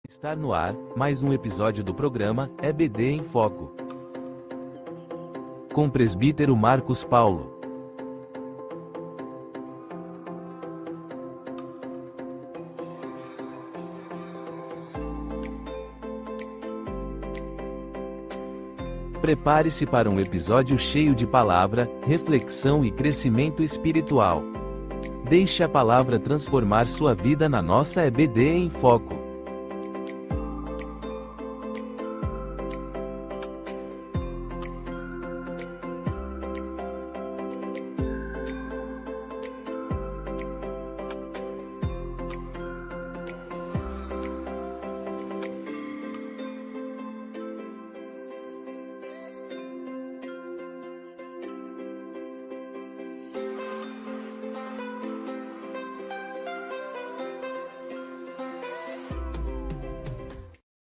Está no ar, mais um episódio do programa EBD em Foco. Com o presbítero Marcos Paulo. Prepare-se para um episódio cheio de palavra, reflexão e crescimento espiritual. Deixe a palavra transformar sua vida na nossa EBD em Foco.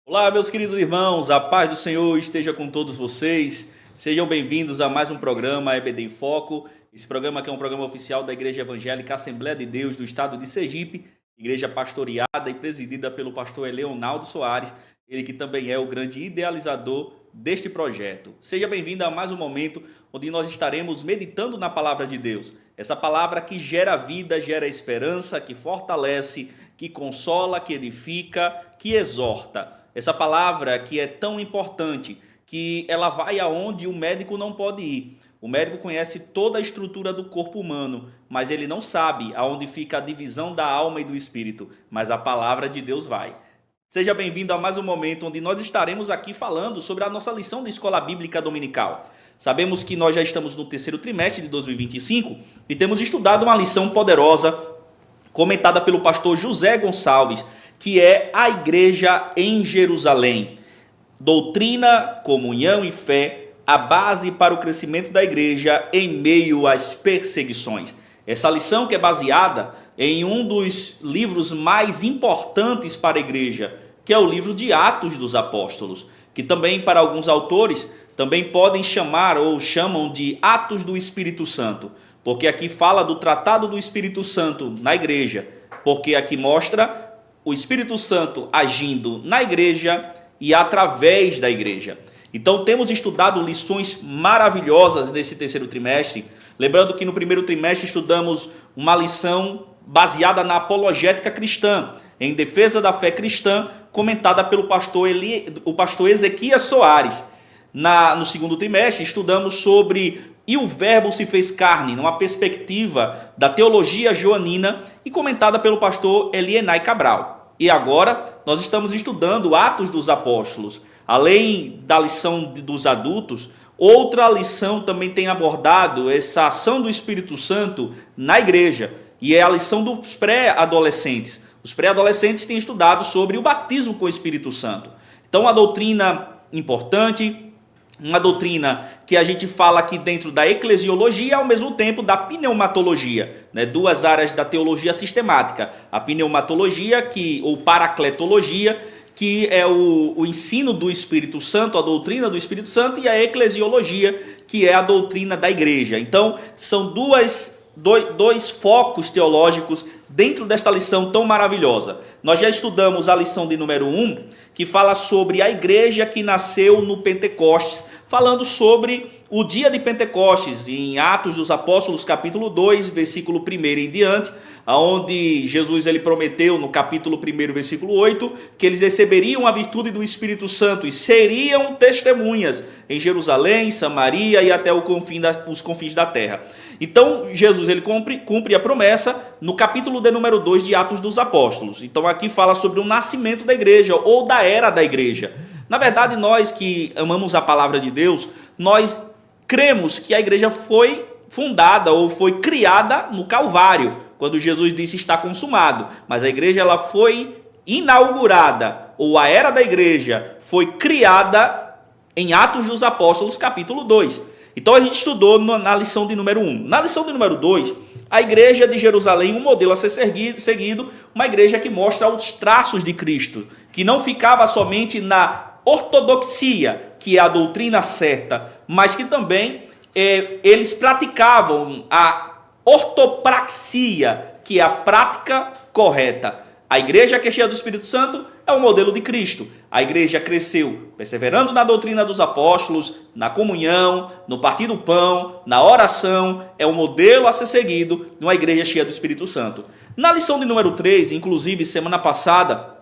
Olá, meus queridos irmãos, a paz do Senhor esteja com todos vocês. Sejam bem-vindos a mais um programa EBD em Foco. Esse programa aqui é um programa oficial da Igreja Evangélica Assembleia de Deus do estado de Sergipe, igreja pastoreada e presidida pelo pastor Leonardo Soares, ele que também é o grande idealizador deste projeto. Seja bem-vindo a mais um momento onde nós estaremos meditando na palavra de Deus. Essa palavra que gera vida, gera esperança, que fortalece, que consola, que edifica, que exorta. Essa palavra que é tão importante, que ela vai aonde o médico não pode ir. O médico conhece toda a estrutura do corpo humano, mas ele não sabe aonde fica a divisão da alma e do espírito. Mas a palavra de Deus vai. Seja bem-vindo a mais um momento onde nós estaremos aqui falando sobre a nossa lição de Escola Bíblica Dominical. Sabemos que nós já estamos no terceiro trimestre de 2025 e temos estudado uma lição poderosa comentada pelo pastor José Gonçalves, que é a igreja em Jerusalém. Doutrina, comunhão e fé, a base para o crescimento da igreja em meio às perseguições. Essa lição que é baseada em um dos livros mais importantes para a igreja, que é o livro de Atos dos Apóstolos, que também para alguns autores também podem chamar ou chamam de Atos do Espírito Santo, porque aqui fala do tratado do Espírito Santo na igreja, porque aqui mostra o Espírito Santo agindo na igreja e através da igreja. Então temos estudado lições maravilhosas nesse terceiro trimestre. Lembrando que no primeiro trimestre estudamos uma lição baseada na apologética cristã, em defesa da fé cristã, comentada pelo pastor Ezequias Soares. No segundo trimestre estudamos sobre "E o Verbo se fez carne", numa perspectiva da teologia joanina e comentada pelo pastor Elienay Cabral. E agora nós estamos estudando Atos dos Apóstolos. Além da lição dos adultos, outra lição também tem abordado essa ação do Espírito Santo na igreja, e é a lição dos pré-adolescentes. Os pré-adolescentes têm estudado sobre o batismo com o Espírito Santo. Então, uma doutrina importante, uma doutrina que a gente fala aqui dentro da eclesiologia e ao mesmo tempo da pneumatologia, né? Duas áreas da teologia sistemática. A pneumatologia, ou paracletologia, que é o ensino do Espírito Santo, a doutrina do Espírito Santo, e a eclesiologia, que é a doutrina da igreja. Então, são dois focos teológicos dentro desta lição tão maravilhosa. Nós já estudamos a lição de número 1, que fala sobre a igreja que nasceu no Pentecostes, falando sobre o dia de Pentecostes, em Atos dos Apóstolos, capítulo 2, versículo 1 em diante, onde Jesus ele prometeu, no capítulo 1, versículo 8, que eles receberiam a virtude do Espírito Santo e seriam testemunhas em Jerusalém, Samaria e até os confins da terra. Então, Jesus ele cumpre a promessa no capítulo de número 2 de Atos dos Apóstolos. Então, aqui fala sobre o nascimento da igreja ou da era da igreja. Na verdade, nós que amamos a palavra de Deus, nós cremos que a igreja foi fundada ou foi criada no Calvário, quando Jesus disse está consumado. Mas a igreja ela foi inaugurada, ou a era da igreja foi criada em Atos dos Apóstolos, capítulo 2. Então a gente estudou na lição de número 1. Na lição de número 2, a igreja de Jerusalém, um modelo a ser seguido, uma igreja que mostra os traços de Cristo, que não ficava somente na ortodoxia, que é a doutrina certa, mas que também eles praticavam a ortopraxia, que é a prática correta. A igreja que é cheia do Espírito Santo é o modelo de Cristo. A igreja cresceu perseverando na doutrina dos apóstolos, na comunhão, no partir do pão, na oração. É o modelo a ser seguido de uma igreja cheia do Espírito Santo. Na lição de número 3, inclusive semana passada,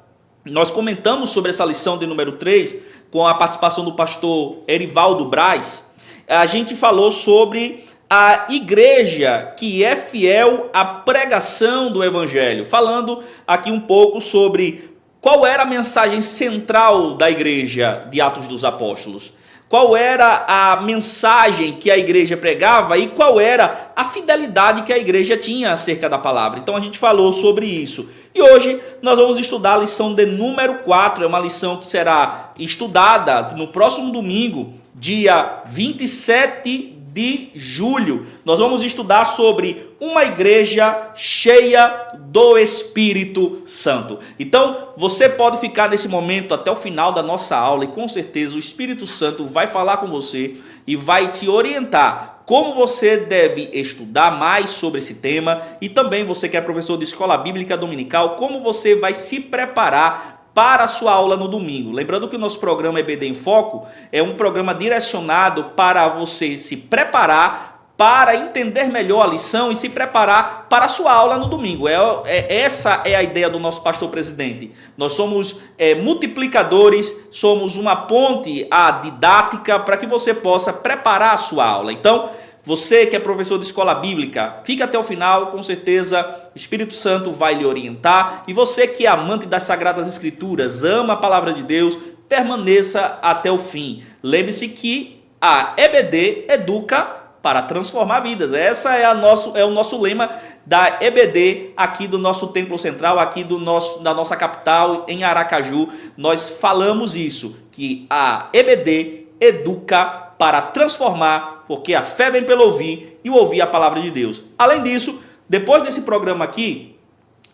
nós comentamos sobre essa lição de número 3 com a participação do pastor Erivaldo Braz. A gente falou sobre a igreja que é fiel à pregação do evangelho, falando aqui um pouco sobre qual era a mensagem central da igreja de Atos dos Apóstolos, qual era a mensagem que a igreja pregava e qual era a fidelidade que a igreja tinha acerca da palavra. Então a gente falou sobre isso. E hoje nós vamos estudar a lição de número 4, é uma lição que será estudada no próximo domingo, dia 27 de julho. Nós vamos estudar sobre uma igreja cheia do Espírito Santo. Então, você pode ficar nesse momento até o final da nossa aula e com certeza o Espírito Santo vai falar com você e vai te orientar como você deve estudar mais sobre esse tema, e também você que é professor de escola bíblica dominical, como você vai se preparar para a sua aula no domingo. Lembrando que o nosso programa EBD em Foco é um programa direcionado para você se preparar para entender melhor a lição e se preparar para a sua aula no domingo. Essa é a ideia do nosso pastor presidente. Nós somos multiplicadores, somos uma ponte à didática para que você possa preparar a sua aula. Então, você que é professor de escola bíblica, fica até o final, com certeza o Espírito Santo vai lhe orientar. E você que é amante das Sagradas Escrituras, ama a palavra de Deus, permaneça até o fim. Lembre-se que a EBD educa para transformar vidas. Essa é o nosso lema da EBD aqui do nosso Templo Central, aqui da nossa capital, em Aracaju. Nós falamos isso, que a EBD educa para transformar, porque a fé vem pelo ouvir e o ouvir a palavra de Deus. Além disso, depois desse programa aqui,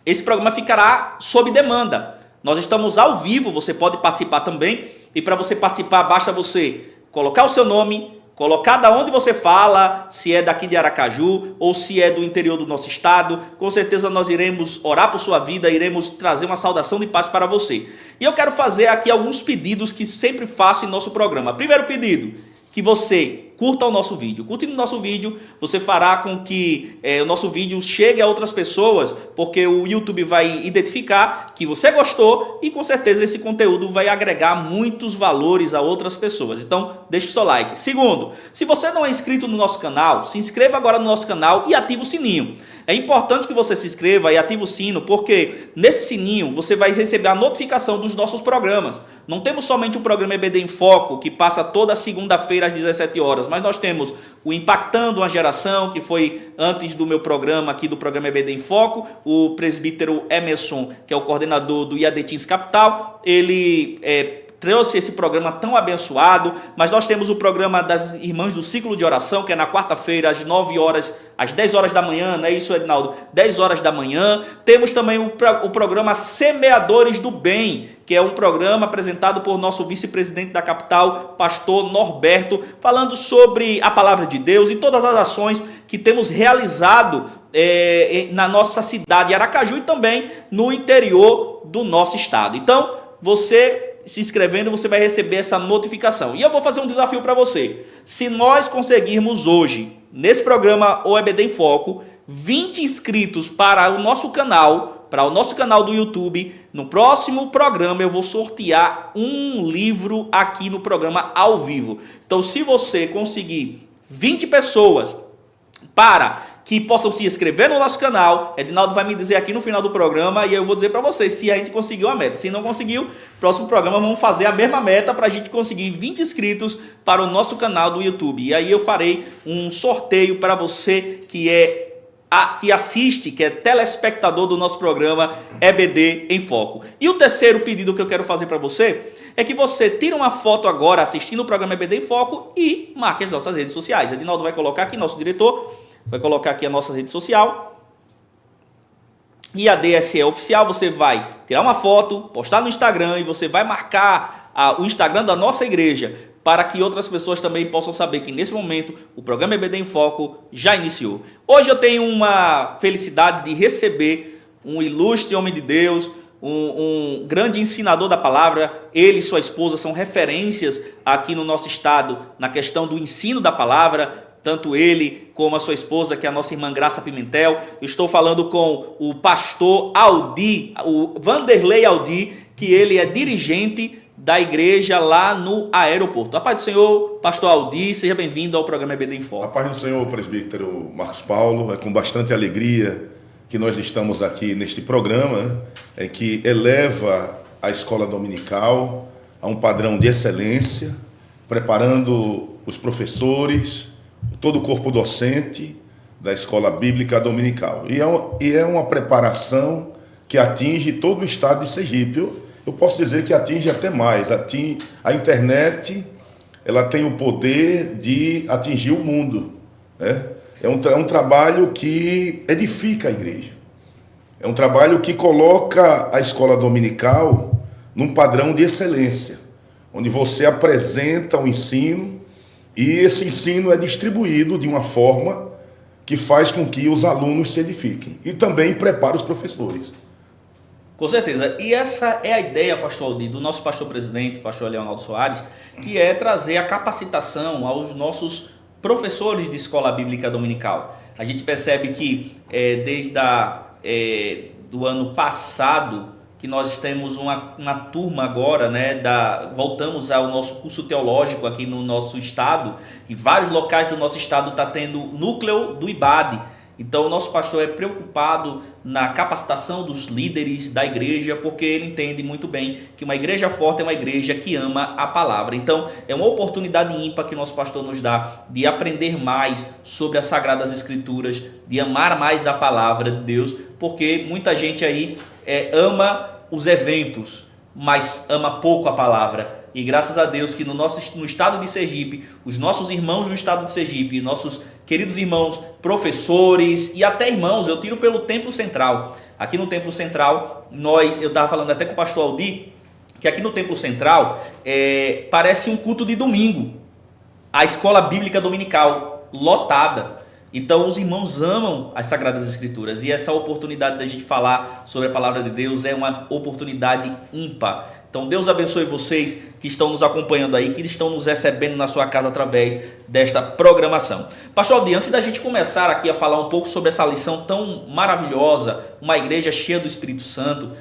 esse programa ficará sob demanda. Nós estamos ao vivo, você pode participar também, e para você participar basta você colocar o seu nome, colocar da onde você fala, se é daqui de Aracaju ou se é do interior do nosso estado. Com certeza nós iremos orar por sua vida, iremos trazer uma saudação de paz para você. E eu quero fazer aqui alguns pedidos que sempre faço em nosso programa. Primeiro pedido, que você curta o nosso vídeo. Curtindo o nosso vídeo, você fará com que o nosso vídeo chegue a outras pessoas, porque o YouTube vai identificar que você gostou e com certeza esse conteúdo vai agregar muitos valores a outras pessoas. Então, deixe o seu like. Segundo, se você não é inscrito no nosso canal, se inscreva agora no nosso canal e ative o sininho. É importante que você se inscreva e ative o sino, porque nesse sininho você vai receber a notificação dos nossos programas. Não temos somente o programa EBD em Foco, que passa toda segunda-feira às 17 horas, mas nós temos o Impactando uma Geração, que foi antes do meu programa aqui, do programa EBD em Foco. O presbítero Emerson, que é o coordenador do IAD Teens Capital, ele trouxe esse programa tão abençoado. Mas nós temos o programa das Irmãs do Ciclo de Oração, que é na quarta-feira, às 9 horas, às 10 horas da manhã, não é isso, Edinaldo? 10 horas da manhã. Temos também o programa Semeadores do Bem, que é um programa apresentado por nosso vice-presidente da capital, pastor Norberto, falando sobre a palavra de Deus e todas as ações que temos realizado na nossa cidade, Aracaju, e também no interior do nosso estado. Então, você se inscrevendo, você vai receber essa notificação. E eu vou fazer um desafio para você. Se nós conseguirmos hoje, nesse programa EBD em Foco, 20 inscritos para o nosso canal do YouTube, no próximo programa eu vou sortear um livro aqui no programa ao vivo. Então, se você conseguir 20 pessoas para que possam se inscrever no nosso canal, Edinaldo vai me dizer aqui no final do programa e eu vou dizer para vocês se a gente conseguiu a meta. Se não conseguiu, próximo programa vamos fazer a mesma meta para a gente conseguir 20 inscritos para o nosso canal do YouTube. E aí eu farei um sorteio para você que assiste, que é telespectador do nosso programa EBD em Foco. E o terceiro pedido que eu quero fazer para você é que você tire uma foto agora assistindo o programa EBD em Foco e marque as nossas redes sociais. Edinaldo vai colocar aqui, nosso diretor, vai colocar aqui a nossa rede social. E a DSE Oficial, você vai tirar uma foto, postar no Instagram e você vai marcar o Instagram da nossa igreja, para que outras pessoas também possam saber que nesse momento o programa EBD em Foco já iniciou. Hoje eu tenho uma felicidade de receber um ilustre homem de Deus, um grande ensinador da palavra. Ele e sua esposa são referências aqui no nosso estado na questão do ensino da palavra, tanto ele como a sua esposa, que é a nossa irmã Graça Pimentel. Eu estou falando com o pastor Aldi, o Vanderlei Aldi, que ele é dirigente da igreja lá no aeroporto. A paz do Senhor, pastor Aldi, seja bem-vindo ao programa EBD em Foco. A paz do Senhor, presbítero Marcos Paulo. É com bastante alegria que nós estamos aqui neste programa, que eleva a escola dominical a um padrão de excelência, preparando os professores, todo o corpo docente da escola bíblica dominical. E é uma preparação que atinge todo o estado de Sergipe. Eu posso dizer que atinge até mais. A internet, ela tem o poder de atingir o mundo, né? É um trabalho que edifica a igreja. É um trabalho que coloca a escola dominical num padrão de excelência, onde você apresenta o ensino e esse ensino é distribuído de uma forma que faz com que os alunos se edifiquem e também prepara os professores. Com certeza. E essa é a ideia, pastor Aldi, do nosso pastor presidente, pastor Leonardo Soares, que é trazer a capacitação aos nossos professores de escola bíblica dominical. A gente percebe que desde do ano passado, que nós temos uma turma agora, né, voltamos ao nosso curso teológico aqui no nosso estado, e vários locais do nosso estado está tendo núcleo do IBAD. Então, o nosso pastor é preocupado na capacitação dos líderes da igreja, porque ele entende muito bem que uma igreja forte é uma igreja que ama a palavra. Então, é uma oportunidade ímpar que o nosso pastor nos dá de aprender mais sobre as Sagradas Escrituras, de amar mais a palavra de Deus, porque muita gente aí ama os eventos, mas ama pouco a palavra. E graças a Deus que no estado de Sergipe, os nossos irmãos do estado de Sergipe, nossos queridos irmãos professores e até irmãos, eu tiro pelo Templo Central. Aqui no Templo Central, eu estava falando até com o pastor Aldi, que aqui no Templo Central parece um culto de domingo. A escola bíblica dominical lotada. Então os irmãos amam as Sagradas Escrituras e essa oportunidade da gente falar sobre a palavra de Deus é uma oportunidade ímpar. Então Deus abençoe vocês que estão nos acompanhando aí, que estão nos recebendo na sua casa através desta programação. Pastor Aldi, antes da gente começar aqui a falar um pouco sobre essa lição tão maravilhosa, uma igreja cheia do Espírito Santo,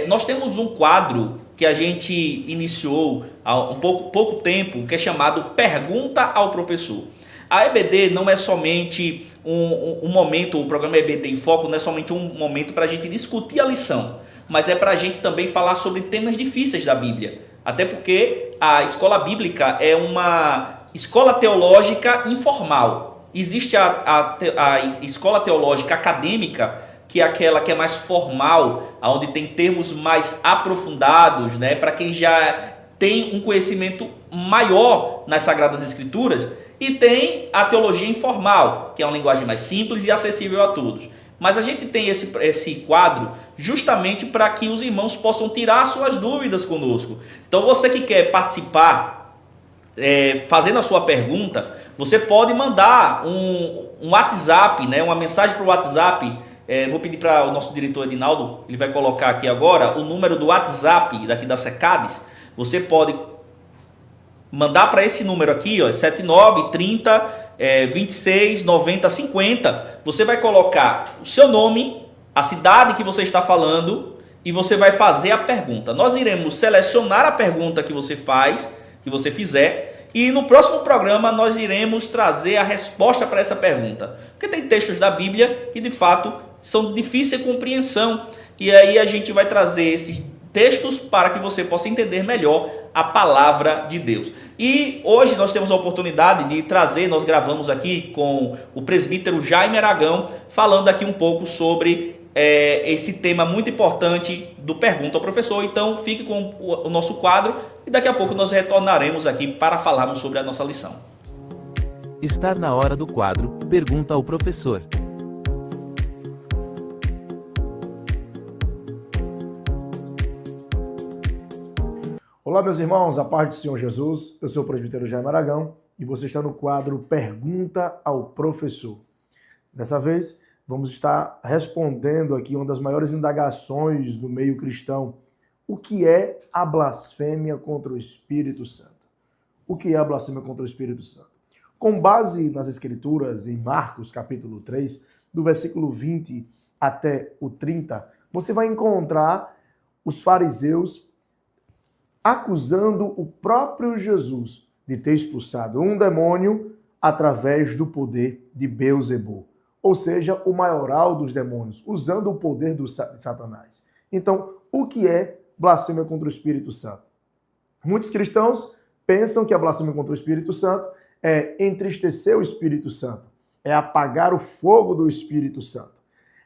nós temos um quadro que a gente iniciou há pouco tempo, que é chamado Pergunta ao Professor. A EBD não é somente um momento, o programa EBD em Foco não é somente um momento para a gente discutir a lição, mas é para a gente também falar sobre temas difíceis da Bíblia. Até porque a escola bíblica é uma escola teológica informal. Existe a escola teológica acadêmica, que é aquela que é mais formal, onde tem termos mais aprofundados, né, para quem já tem um conhecimento maior nas Sagradas Escrituras. E tem a teologia informal, que é uma linguagem mais simples e acessível a todos. Mas a gente tem esse quadro justamente para que os irmãos possam tirar suas dúvidas conosco. Então você que quer participar, fazendo a sua pergunta, você pode mandar um WhatsApp, né, uma mensagem para o WhatsApp. Vou pedir para o nosso diretor Edinaldo, ele vai colocar aqui agora o número do WhatsApp daqui da Secades. Você pode mandar para esse número aqui, ó, 79 30 26 90 50. Você vai colocar o seu nome, a cidade que você está falando e você vai fazer a pergunta. Nós iremos selecionar a pergunta que você fizer, e no próximo programa nós iremos trazer a resposta para essa pergunta. Porque tem textos da Bíblia que de fato são de difícil compreensão, e aí a gente vai trazer esses textos para que você possa entender melhor a palavra de Deus. E hoje nós temos a oportunidade de trazer, nós gravamos aqui com o presbítero Jaime Aragão, falando aqui um pouco sobre esse tema muito importante do Pergunta ao Professor. Então fique com o nosso quadro e daqui a pouco nós retornaremos aqui para falarmos sobre a nossa lição. Está na hora do quadro Pergunta ao Professor. Olá, meus irmãos, a paz do Senhor Jesus. Eu sou o presbítero Jaime Aragão e você está no quadro Pergunta ao Professor. Dessa vez, vamos estar respondendo aqui uma das maiores indagações do meio cristão. O que é a blasfêmia contra o Espírito Santo? O que é a blasfêmia contra o Espírito Santo? Com base nas Escrituras, em Marcos capítulo 3, do versículo 20 até o 30, você vai encontrar os fariseus acusando o próprio Jesus de ter expulsado um demônio através do poder de Beelzebul, ou seja, o maioral dos demônios, usando o poder de Satanás. Então, o que é blasfêmia contra o Espírito Santo? Muitos cristãos pensam que a blasfêmia contra o Espírito Santo é entristecer o Espírito Santo, é apagar o fogo do Espírito Santo.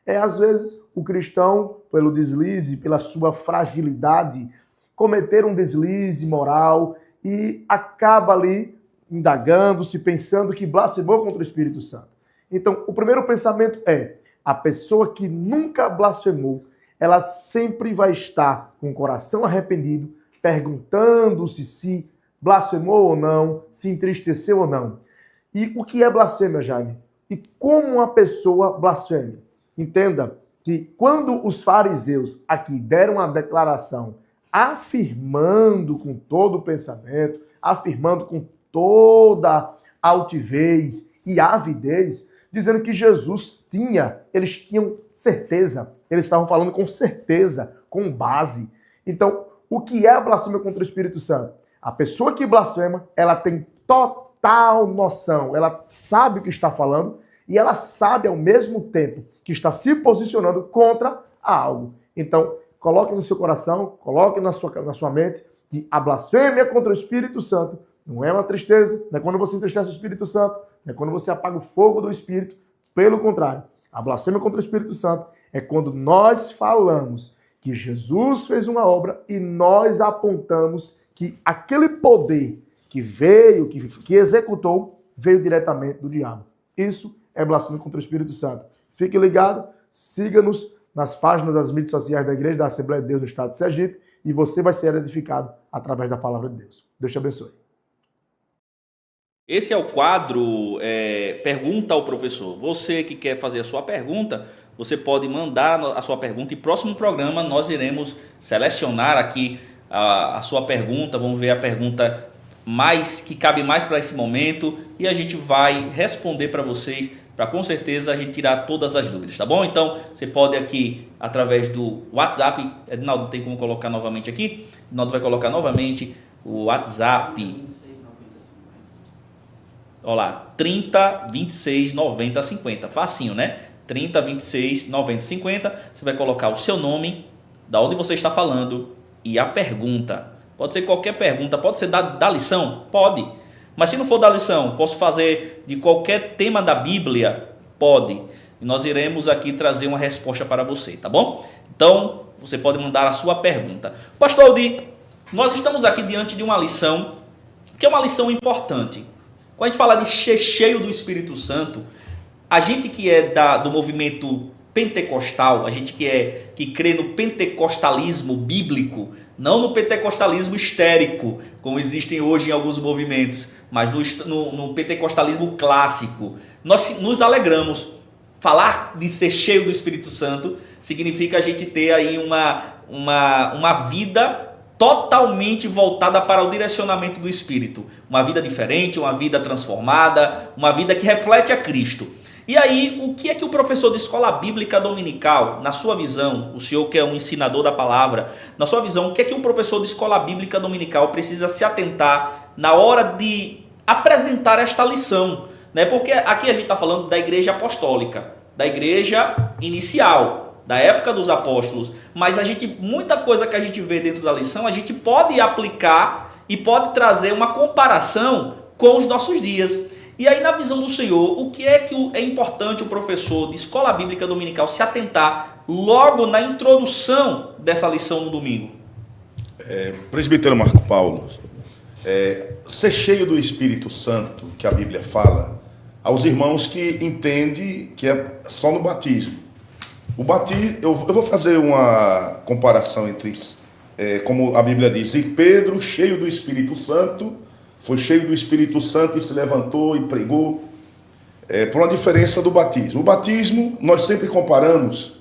Às vezes, o cristão, pelo deslize, pela sua fragilidade, cometer um deslize moral e acaba ali indagando-se, pensando que blasfemou contra o Espírito Santo. Então, o primeiro pensamento é: a pessoa que nunca blasfemou, ela sempre vai estar com o coração arrependido, perguntando-se se blasfemou ou não, se entristeceu ou não. E o que é blasfêmia, Jaime? E como uma pessoa blasfema? Entenda que quando os fariseus aqui deram a declaração afirmando com todo o pensamento, afirmando com toda altivez e avidez, dizendo que Jesus eles tinham certeza, eles estavam falando com certeza, com base. Então, o que é a blasfêmia contra o Espírito Santo? A pessoa que blasfema, ela tem total noção, ela sabe o que está falando e ela sabe ao mesmo tempo que está se posicionando contra algo. Então, coloque no seu coração, coloque na sua mente que a blasfêmia contra o Espírito Santo não é uma tristeza, não é quando você entristece o Espírito Santo, não é quando você apaga o fogo do Espírito. Pelo contrário, a blasfêmia contra o Espírito Santo é quando nós falamos que Jesus fez uma obra e nós apontamos que aquele poder que veio, que executou, veio diretamente do diabo. Isso é blasfêmia contra o Espírito Santo. Fique ligado, siga-nos nas páginas das mídias sociais da Igreja da Assembleia de Deus no Estado de Sergipe e você vai ser edificado através da palavra de Deus. Deus te abençoe. Esse é o quadro Pergunta ao Professor. Você que quer fazer a sua pergunta, você pode mandar a sua pergunta e próximo programa nós iremos selecionar aqui a sua pergunta, vamos ver a pergunta que cabe mais para esse momento e a gente vai responder para vocês, para com certeza a gente tirar todas as dúvidas, tá bom? Então, você pode aqui, através do WhatsApp, Edinaldo tem como colocar novamente aqui? Edinaldo vai colocar novamente o WhatsApp. Olha lá, 30 26 90 50, facinho, né? 30 26 90 50, você vai colocar o seu nome, da onde você está falando e a pergunta. Pode ser qualquer pergunta, pode ser da lição? Pode. Mas se não for da lição, posso fazer de qualquer tema da Bíblia? Pode. E nós iremos aqui trazer uma resposta para você, tá bom? Então, você pode mandar a sua pergunta. Pastor Aldi, nós estamos aqui diante de uma lição, que é uma lição importante. Quando a gente fala de ser cheio do Espírito Santo, a gente que é do movimento pentecostal, a gente que crê no pentecostalismo bíblico, não no pentecostalismo histérico, como existem hoje em alguns movimentos, mas no pentecostalismo clássico, nós nos alegramos. Falar de ser cheio do Espírito Santo significa a gente ter aí uma vida totalmente voltada para o direcionamento do Espírito. Uma vida diferente, uma vida transformada, uma vida que reflete a Cristo. E aí, o que é que o professor de escola bíblica dominical, na sua visão, o senhor que é um ensinador da palavra, na sua visão, o que é que um professor de escola bíblica dominical precisa se atentar na hora de apresentar esta lição? Né? Porque aqui a gente está falando da igreja apostólica, da igreja inicial, da época dos apóstolos, mas muita coisa que a gente vê dentro da lição, a gente pode aplicar e pode trazer uma comparação com os nossos dias. E aí, na visão do Senhor, o que é importante o professor de escola bíblica dominical se atentar logo na introdução dessa lição no domingo? Presbítero Marco Paulo, ser cheio do Espírito Santo, que a Bíblia fala, aos irmãos que entendem que é só no batismo. O batismo, eu vou fazer uma comparação entre, como a Bíblia diz, e Pedro, cheio do Espírito Santo, foi cheio do Espírito Santo e se levantou e pregou. por uma diferença do batismo. O batismo, nós sempre comparamos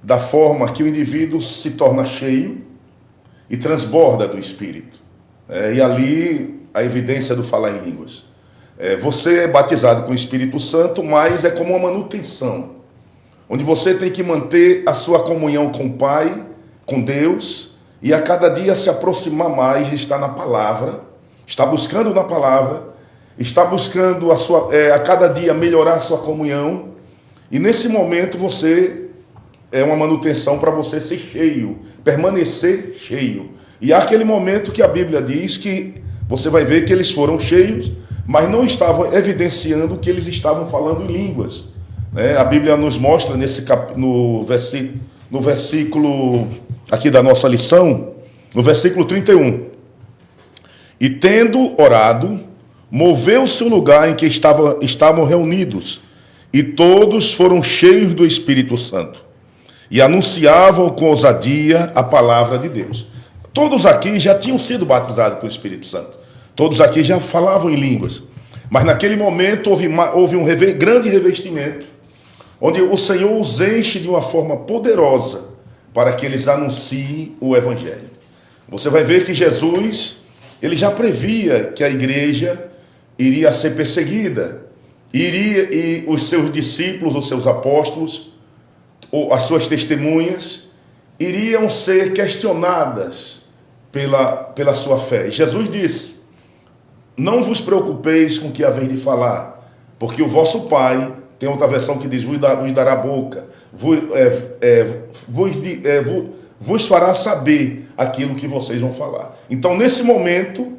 da forma que o indivíduo se torna cheio e transborda do Espírito. E ali a evidência do falar em línguas. Você é batizado com o Espírito Santo, mas é como uma manutenção, onde você tem que manter a sua comunhão com o Pai, com Deus, e a cada dia se aproximar mais, está na palavra, está buscando na palavra, está buscando a cada dia melhorar a sua comunhão, e nesse momento você é uma manutenção para você ser cheio, permanecer cheio. E há aquele momento que a Bíblia diz que você vai ver que eles foram cheios, mas não estavam evidenciando que eles estavam falando em línguas. A Bíblia nos mostra no versículo aqui da nossa lição, no versículo 31. E tendo orado, moveu-se o lugar em que estavam reunidos, e todos foram cheios do Espírito Santo, e anunciavam com ousadia a palavra de Deus. Todos aqui já tinham sido batizados com o Espírito Santo. Todos aqui já falavam em línguas. Mas naquele momento houve um grande revestimento, onde o Senhor os enche de uma forma poderosa para que eles anunciem o Evangelho. Você vai ver que Jesus, ele já previa que a igreja iria ser perseguida, e os seus discípulos, os seus apóstolos, ou as suas testemunhas, iriam ser questionadas pela sua fé. E Jesus disse: não vos preocupeis com o que haveis de falar, porque o vosso Pai, tem outra versão que diz, vos dará boca, vos fará saber aquilo que vocês vão falar. Então, nesse momento,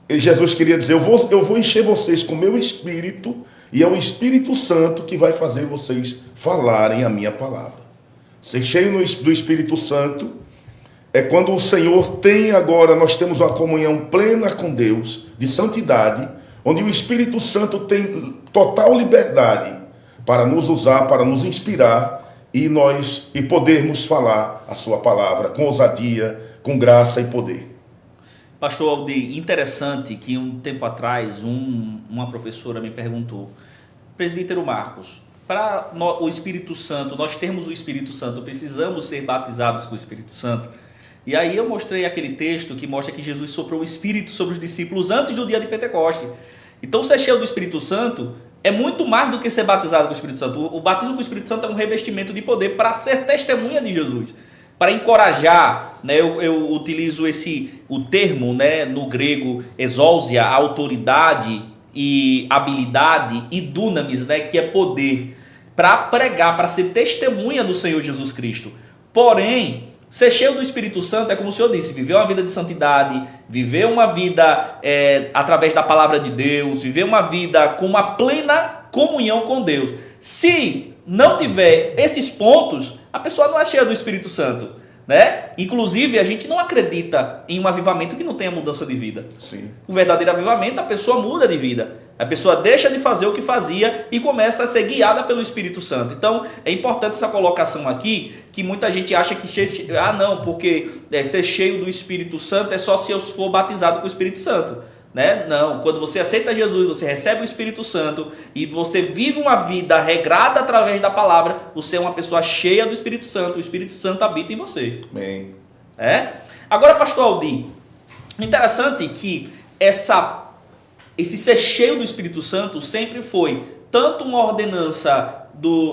Jesus queria dizer, eu vou encher vocês com o meu Espírito, e é o Espírito Santo que vai fazer vocês falarem a minha palavra. Ser cheio do Espírito Santo é quando o Senhor nós temos uma comunhão plena com Deus, de santidade, onde o Espírito Santo tem total liberdade para nos usar, para nos inspirar, e podermos falar a sua palavra com ousadia, com graça e poder. Pastor Aldir, interessante que um tempo atrás uma professora me perguntou: presbítero Marcos, para o Espírito Santo, nós termos o Espírito Santo, precisamos ser batizados com o Espírito Santo? E aí eu mostrei aquele texto que mostra que Jesus soprou o Espírito sobre os discípulos antes do dia de Pentecoste. Então, ser cheio do Espírito Santo é muito mais do que ser batizado com o Espírito Santo. O batismo com o Espírito Santo é um revestimento de poder para ser testemunha de Jesus, para encorajar, né? Eu utilizo o termo, né, no grego, exousia, autoridade e habilidade, e dunamis, né, que é poder, para pregar, para ser testemunha do Senhor Jesus Cristo. Porém, ser cheio do Espírito Santo é como o Senhor disse, viver uma vida de santidade, viver uma vida através da palavra de Deus, viver uma vida com uma plena comunhão com Deus. Se não tiver esses pontos, a pessoa não é cheia do Espírito Santo, né? Inclusive, a gente não acredita em um avivamento que não tenha mudança de vida. Sim. O verdadeiro avivamento, a pessoa muda de vida. A pessoa deixa de fazer o que fazia e começa a ser guiada pelo Espírito Santo. Então, é importante essa colocação aqui, que muita gente acha que porque ser cheio do Espírito Santo é só se eu for batizado com o Espírito Santo, né? Não, quando você aceita Jesus, você recebe o Espírito Santo e você vive uma vida regrada através da palavra, você é uma pessoa cheia do Espírito Santo, o Espírito Santo habita em você. Amém. Agora, pastor Aldir, interessante que esse ser cheio do Espírito Santo sempre foi tanto uma ordenança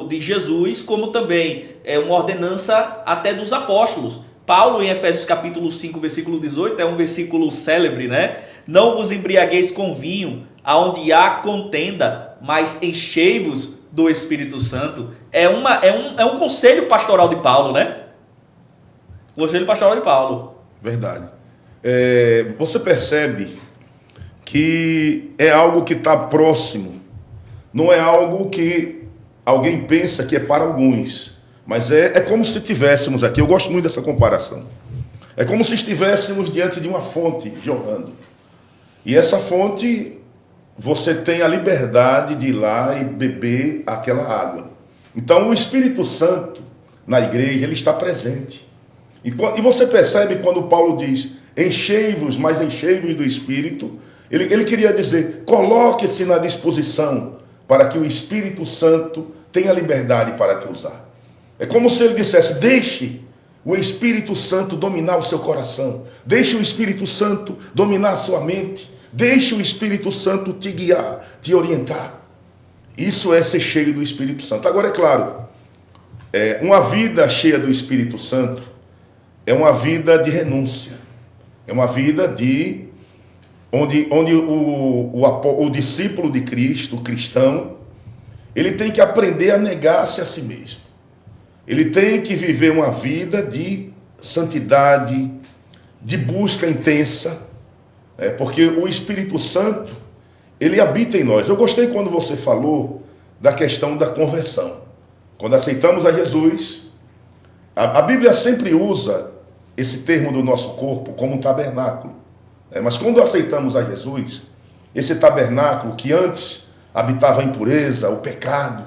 de Jesus, como também uma ordenança até dos apóstolos. Paulo, em Efésios capítulo 5, versículo 18, é um versículo célebre, né? Não vos embriagueis com vinho, aonde há contenda, mas enchei-vos do Espírito Santo. É um conselho pastoral de Paulo, né? Conselho pastoral de Paulo. Verdade. Você percebe que é algo que está próximo, não é algo que alguém pensa que é para alguns, mas é como se tivéssemos aqui, eu gosto muito dessa comparação, é como se estivéssemos diante de uma fonte jorrando, e essa fonte, você tem a liberdade de ir lá e beber aquela água. Então o Espírito Santo na igreja, ele está presente, e você percebe quando Paulo diz, enchei-vos, mas enchei-vos do Espírito. Ele queria dizer, coloque-se na disposição para que o Espírito Santo tenha liberdade para te usar. É como se ele dissesse: deixe o Espírito Santo dominar o seu coração, deixe o Espírito Santo dominar a sua mente, deixe o Espírito Santo te guiar, te orientar. Isso é ser cheio do Espírito Santo. Agora, é claro, uma vida cheia do Espírito Santo é uma vida de renúncia, é uma vida onde o discípulo de Cristo, o cristão, ele tem que aprender a negar-se a si mesmo. Ele tem que viver uma vida de santidade, de busca intensa, porque o Espírito Santo, ele habita em nós. Eu gostei quando você falou da questão da conversão. Quando aceitamos a Jesus, a Bíblia sempre usa esse termo do nosso corpo como um tabernáculo. Mas quando aceitamos a Jesus, esse tabernáculo que antes habitava a impureza, o pecado,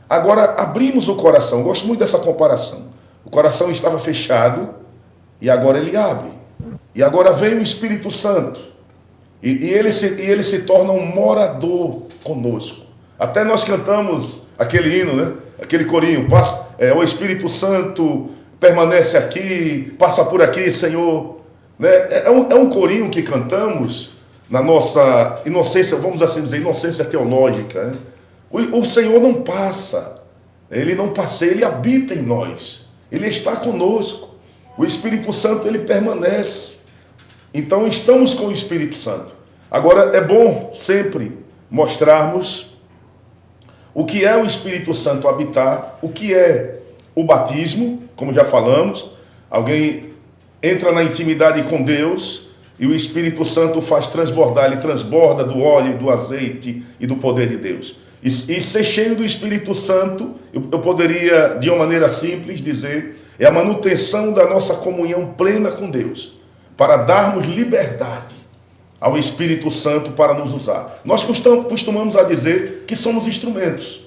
agora abrimos o coração. Eu gosto muito dessa comparação. O coração estava fechado e agora ele abre. E agora vem o Espírito Santo. E ele se torna um morador conosco. Até nós cantamos aquele hino, né? Aquele corinho. O Espírito Santo permanece aqui, passa por aqui, Senhor. Né? É um corinho que cantamos na nossa inocência, vamos assim dizer, inocência teológica. Né? O Senhor não passa, ele não passeia, ele habita em nós, ele está conosco. O Espírito Santo, ele permanece. Então estamos com o Espírito Santo. Agora é bom sempre mostrarmos o que é o Espírito Santo habitar, o que é o batismo, como já falamos. Alguém entra na intimidade com Deus e o Espírito Santo faz transbordar, ele transborda do óleo, do azeite e do poder de Deus. E ser cheio do Espírito Santo, eu poderia, de uma maneira simples, dizer, é a manutenção da nossa comunhão plena com Deus, para darmos liberdade ao Espírito Santo para nos usar. Nós costumamos a dizer que somos instrumentos.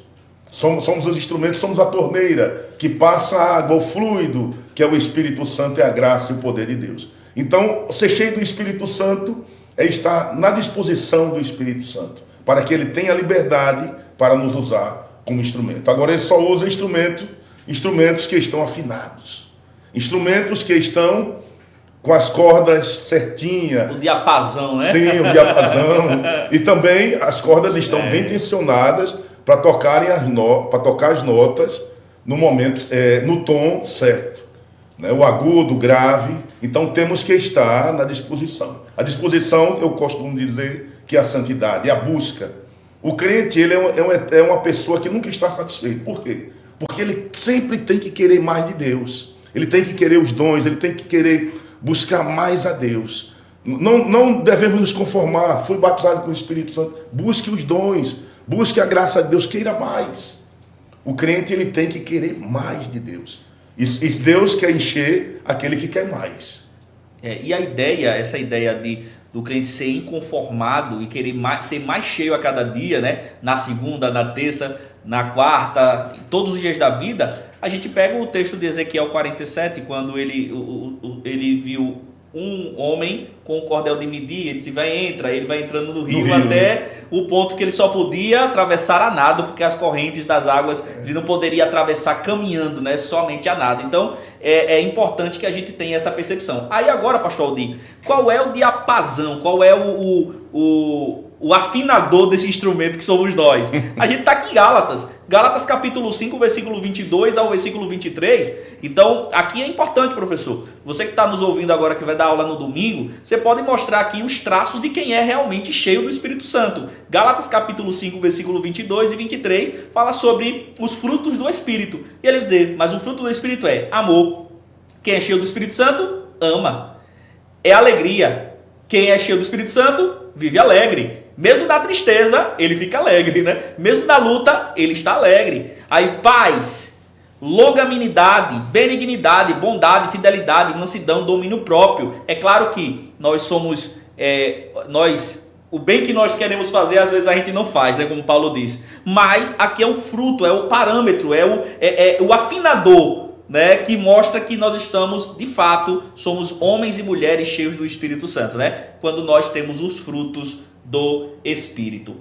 Somos os instrumentos, somos a torneira que passa a água, o fluido, que é o Espírito Santo, é a graça e o poder de Deus. Então, ser cheio do Espírito Santo é estar na disposição do Espírito Santo, para que ele tenha liberdade para nos usar como instrumento. Agora, ele só usa instrumentos que estão afinados, instrumentos que estão com as cordas certinhas. O diapasão, né? Sim, o diapasão. E também as cordas estão bem tensionadas para tocar as notas no momento, no tom certo. Né? O agudo, o grave. Então temos que estar na disposição. A disposição, eu costumo dizer, que é a santidade, é a busca. O crente, ele é uma pessoa que nunca está satisfeito. Por quê? Porque ele sempre tem que querer mais de Deus. Ele tem que querer os dons, ele tem que querer buscar mais a Deus. Não devemos nos conformar. Fui batizado com o Espírito Santo. Busque os dons, busque a graça de Deus, queira mais. O crente, ele tem que querer mais de Deus. E Deus quer encher aquele que quer mais. E essa ideia do crente ser inconformado e querer ser mais cheio a cada dia, né? Na segunda, na terça, na quarta, todos os dias da vida. A gente pega o texto de Ezequiel 47, quando ele viu um homem com um cordel de medir, ele disse, ele vai entrando no rio até o ponto que ele só podia atravessar a nado, porque as correntes das águas ele não poderia atravessar caminhando, né, somente a nado. Então é importante que a gente tenha essa percepção. Aí agora, pastor Aldir, qual é o diapasão, qual é o afinador desse instrumento que somos nós? A gente está aqui em Gálatas capítulo 5, versículo 22 ao versículo 23. Então, aqui é importante, professor. Você que está nos ouvindo agora, que vai dar aula no domingo, você pode mostrar aqui os traços de quem é realmente cheio do Espírito Santo. Gálatas capítulo 5, versículo 22 e 23, fala sobre os frutos do Espírito. E ele diz, mas o fruto do Espírito é amor. Quem é cheio do Espírito Santo, ama. É alegria. Quem é cheio do Espírito Santo, vive alegre. Mesmo na tristeza, ele fica alegre, né? Mesmo na luta, ele está alegre. Aí, paz, longanimidade, benignidade, bondade, fidelidade, mansidão, domínio próprio. É claro que nós somos... o bem que nós queremos fazer, às vezes a gente não faz, né? Como Paulo disse. Mas aqui é o fruto, é o parâmetro, é o afinador, né, que mostra que nós estamos, de fato, somos homens e mulheres cheios do Espírito Santo, né? Quando nós temos os frutos do Espírito.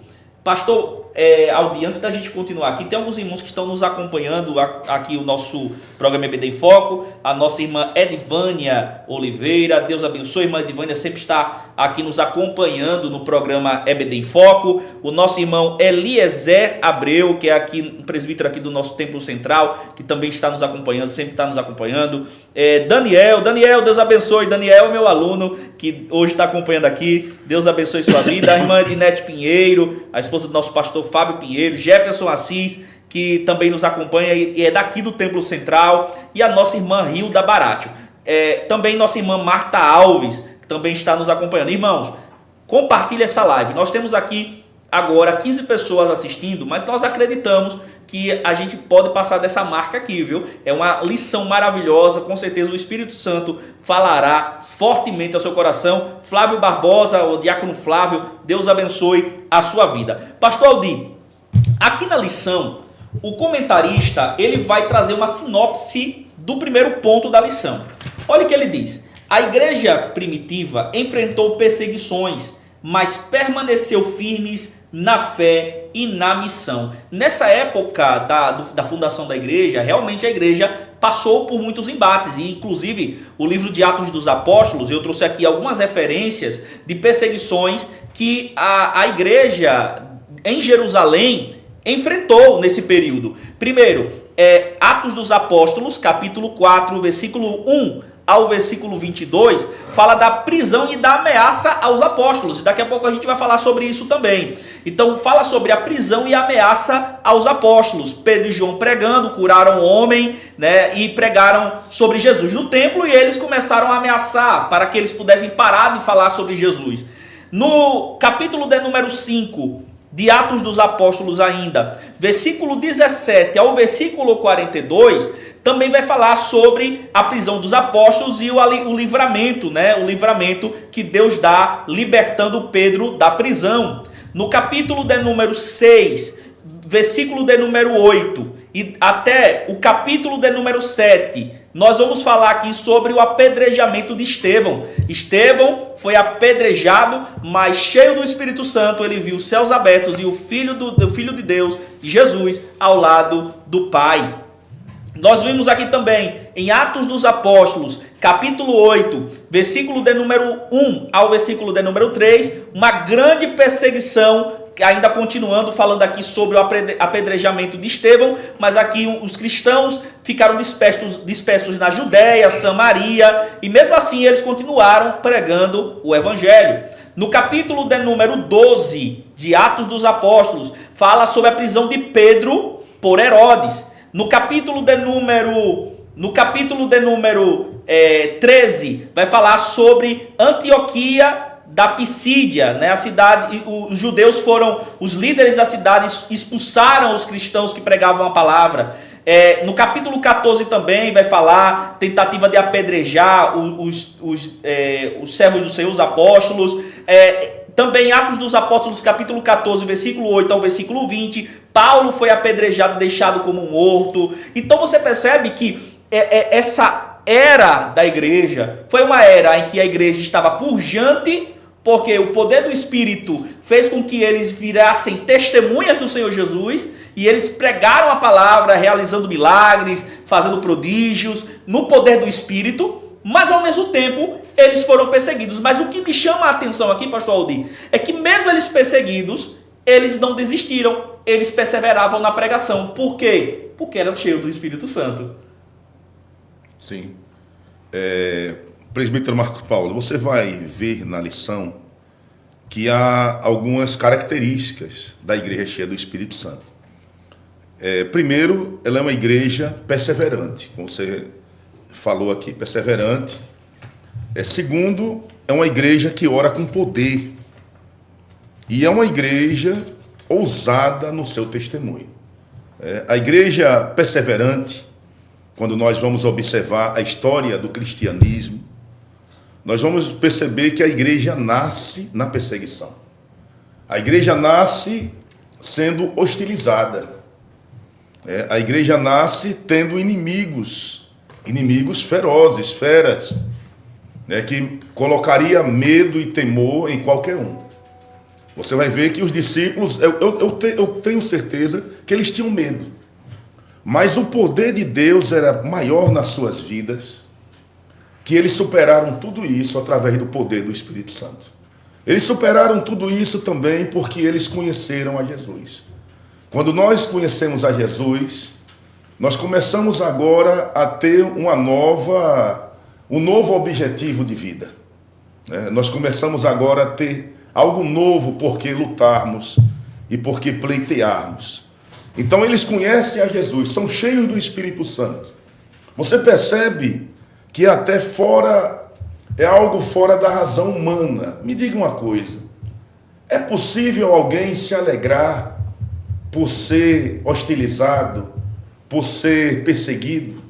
Pastor, Aldi, antes da gente continuar aqui, tem alguns irmãos que estão nos acompanhando aqui, o nosso programa EBD em Foco, a nossa irmã Edivânia Oliveira, Deus abençoe, irmã Edivânia sempre está aqui nos acompanhando no programa EBD em Foco, o nosso irmão Eliezer Abreu, que é aqui um presbítero aqui do nosso Templo Central, que também está nos acompanhando, sempre está nos acompanhando, Daniel, Deus abençoe, Daniel é meu aluno, que hoje está acompanhando aqui, Deus abençoe sua vida, a irmã Edinete Pinheiro, a esposa do nosso pastor Fábio Pinheiro, Jefferson Assis, que também nos acompanha e é daqui do Templo Central, e a nossa irmã Hilda Baratio. Também nossa irmã Marta Alves, que também está nos acompanhando. Irmãos, compartilhe essa live. Nós temos aqui agora 15 pessoas assistindo, mas nós acreditamos que a gente pode passar dessa marca aqui, viu? É uma lição maravilhosa, com certeza o Espírito Santo falará fortemente ao seu coração. Flávio Barbosa, o diácono Flávio, Deus abençoe a sua vida. Pastor Aldi, aqui na lição, o comentarista ele vai trazer uma sinopse do primeiro ponto da lição. Olha o que ele diz. A igreja primitiva enfrentou perseguições, mas permaneceu firmes na fé e na missão. Nessa época da fundação da igreja, realmente a igreja passou por muitos embates, e inclusive o livro de Atos dos Apóstolos, eu trouxe aqui algumas referências de perseguições que a igreja em Jerusalém enfrentou nesse período. Primeiro, Atos dos Apóstolos, capítulo 4, versículo 1 ao versículo 22, fala da prisão e da ameaça aos apóstolos. E daqui a pouco a gente vai falar sobre isso também. Então fala sobre a prisão e a ameaça aos apóstolos. Pedro e João pregando, curaram o homem, né, e pregaram sobre Jesus no templo, e eles começaram a ameaçar para que eles pudessem parar de falar sobre Jesus. No capítulo de número 5 de Atos dos Apóstolos ainda, versículo 17 ao versículo 42, também vai falar sobre a prisão dos apóstolos e o livramento, né? O livramento que Deus dá libertando Pedro da prisão. No capítulo de número 6, versículo de número 8 e até o capítulo de número 7, nós vamos falar aqui sobre o apedrejamento de Estevão. Estevão foi apedrejado, mas cheio do Espírito Santo, ele viu os céus abertos e o Filho de Deus, Jesus, ao lado do Pai. Nós vimos aqui também, em Atos dos Apóstolos, capítulo 8, versículo de número 1 ao versículo de número 3, uma grande perseguição, ainda continuando falando aqui sobre o apedrejamento de Estevão, mas aqui os cristãos ficaram dispersos na Judéia, Samaria, e mesmo assim eles continuaram pregando o Evangelho. No capítulo de número 12 de Atos dos Apóstolos, fala sobre a prisão de Pedro por Herodes. No capítulo de número 13, vai falar sobre Antioquia da Pisídia, né? A cidade, os judeus foram, os líderes da cidade expulsaram os cristãos que pregavam a palavra. No capítulo 14 também vai falar tentativa de apedrejar os servos do Senhor, os apóstolos. Também Atos dos Apóstolos, capítulo 14, versículo 8 ao versículo 20, Paulo foi apedrejado e deixado como morto. Então você percebe que essa era da igreja foi uma era em que a igreja estava pujante, porque o poder do Espírito fez com que eles virassem testemunhas do Senhor Jesus, e eles pregaram a palavra, realizando milagres, fazendo prodígios, no poder do Espírito. Mas ao mesmo tempo, eles foram perseguidos. Mas o que me chama a atenção aqui, pastor Aldi, é que mesmo eles perseguidos, eles não desistiram, eles perseveravam na pregação. Por quê? Porque eram cheios do Espírito Santo. Sim. Presbítero Marcos Paulo, você vai ver na lição que há algumas características da igreja cheia do Espírito Santo. Primeiro, ela é uma igreja perseverante, como você falou aqui, perseverante. Segundo, é uma igreja que ora com poder. E é uma igreja ousada no seu testemunho. A igreja perseverante, quando nós vamos observar a história do cristianismo, nós vamos perceber que a igreja nasce na perseguição. A igreja nasce sendo hostilizada. A igreja nasce tendo inimigos ferozes, feras, que colocaria medo e temor em qualquer um. Você vai ver que os discípulos, eu tenho certeza que eles tinham medo. Mas o poder de Deus era maior nas suas vidas, que eles superaram tudo isso através do poder do Espírito Santo. Eles superaram tudo isso também porque eles conheceram a Jesus. Quando nós conhecemos a Jesus, nós começamos agora a ter um novo objetivo de vida. Nós começamos agora a ter algo novo por que lutarmos e por que pleitearmos. Então eles conhecem a Jesus, são cheios do Espírito Santo. Você percebe que até é algo fora da razão humana. Me diga uma coisa, é possível alguém se alegrar por ser hostilizado, por ser perseguido?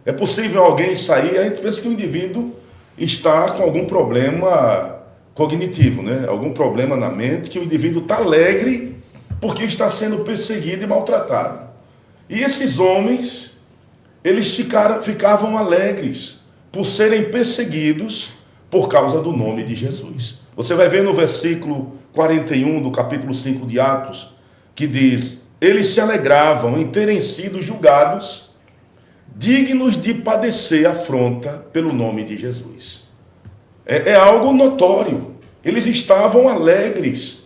É possível alguém sair, a gente pensa que o indivíduo está com algum problema cognitivo, algum problema na mente, que o indivíduo está alegre porque está sendo perseguido e maltratado. E esses homens, eles ficavam alegres por serem perseguidos por causa do nome de Jesus. Você vai ver no versículo 41 do capítulo 5 de Atos, que diz: eles se alegravam em terem sido julgados dignos de padecer afronta pelo nome de Jesus. É algo notório. Eles estavam alegres,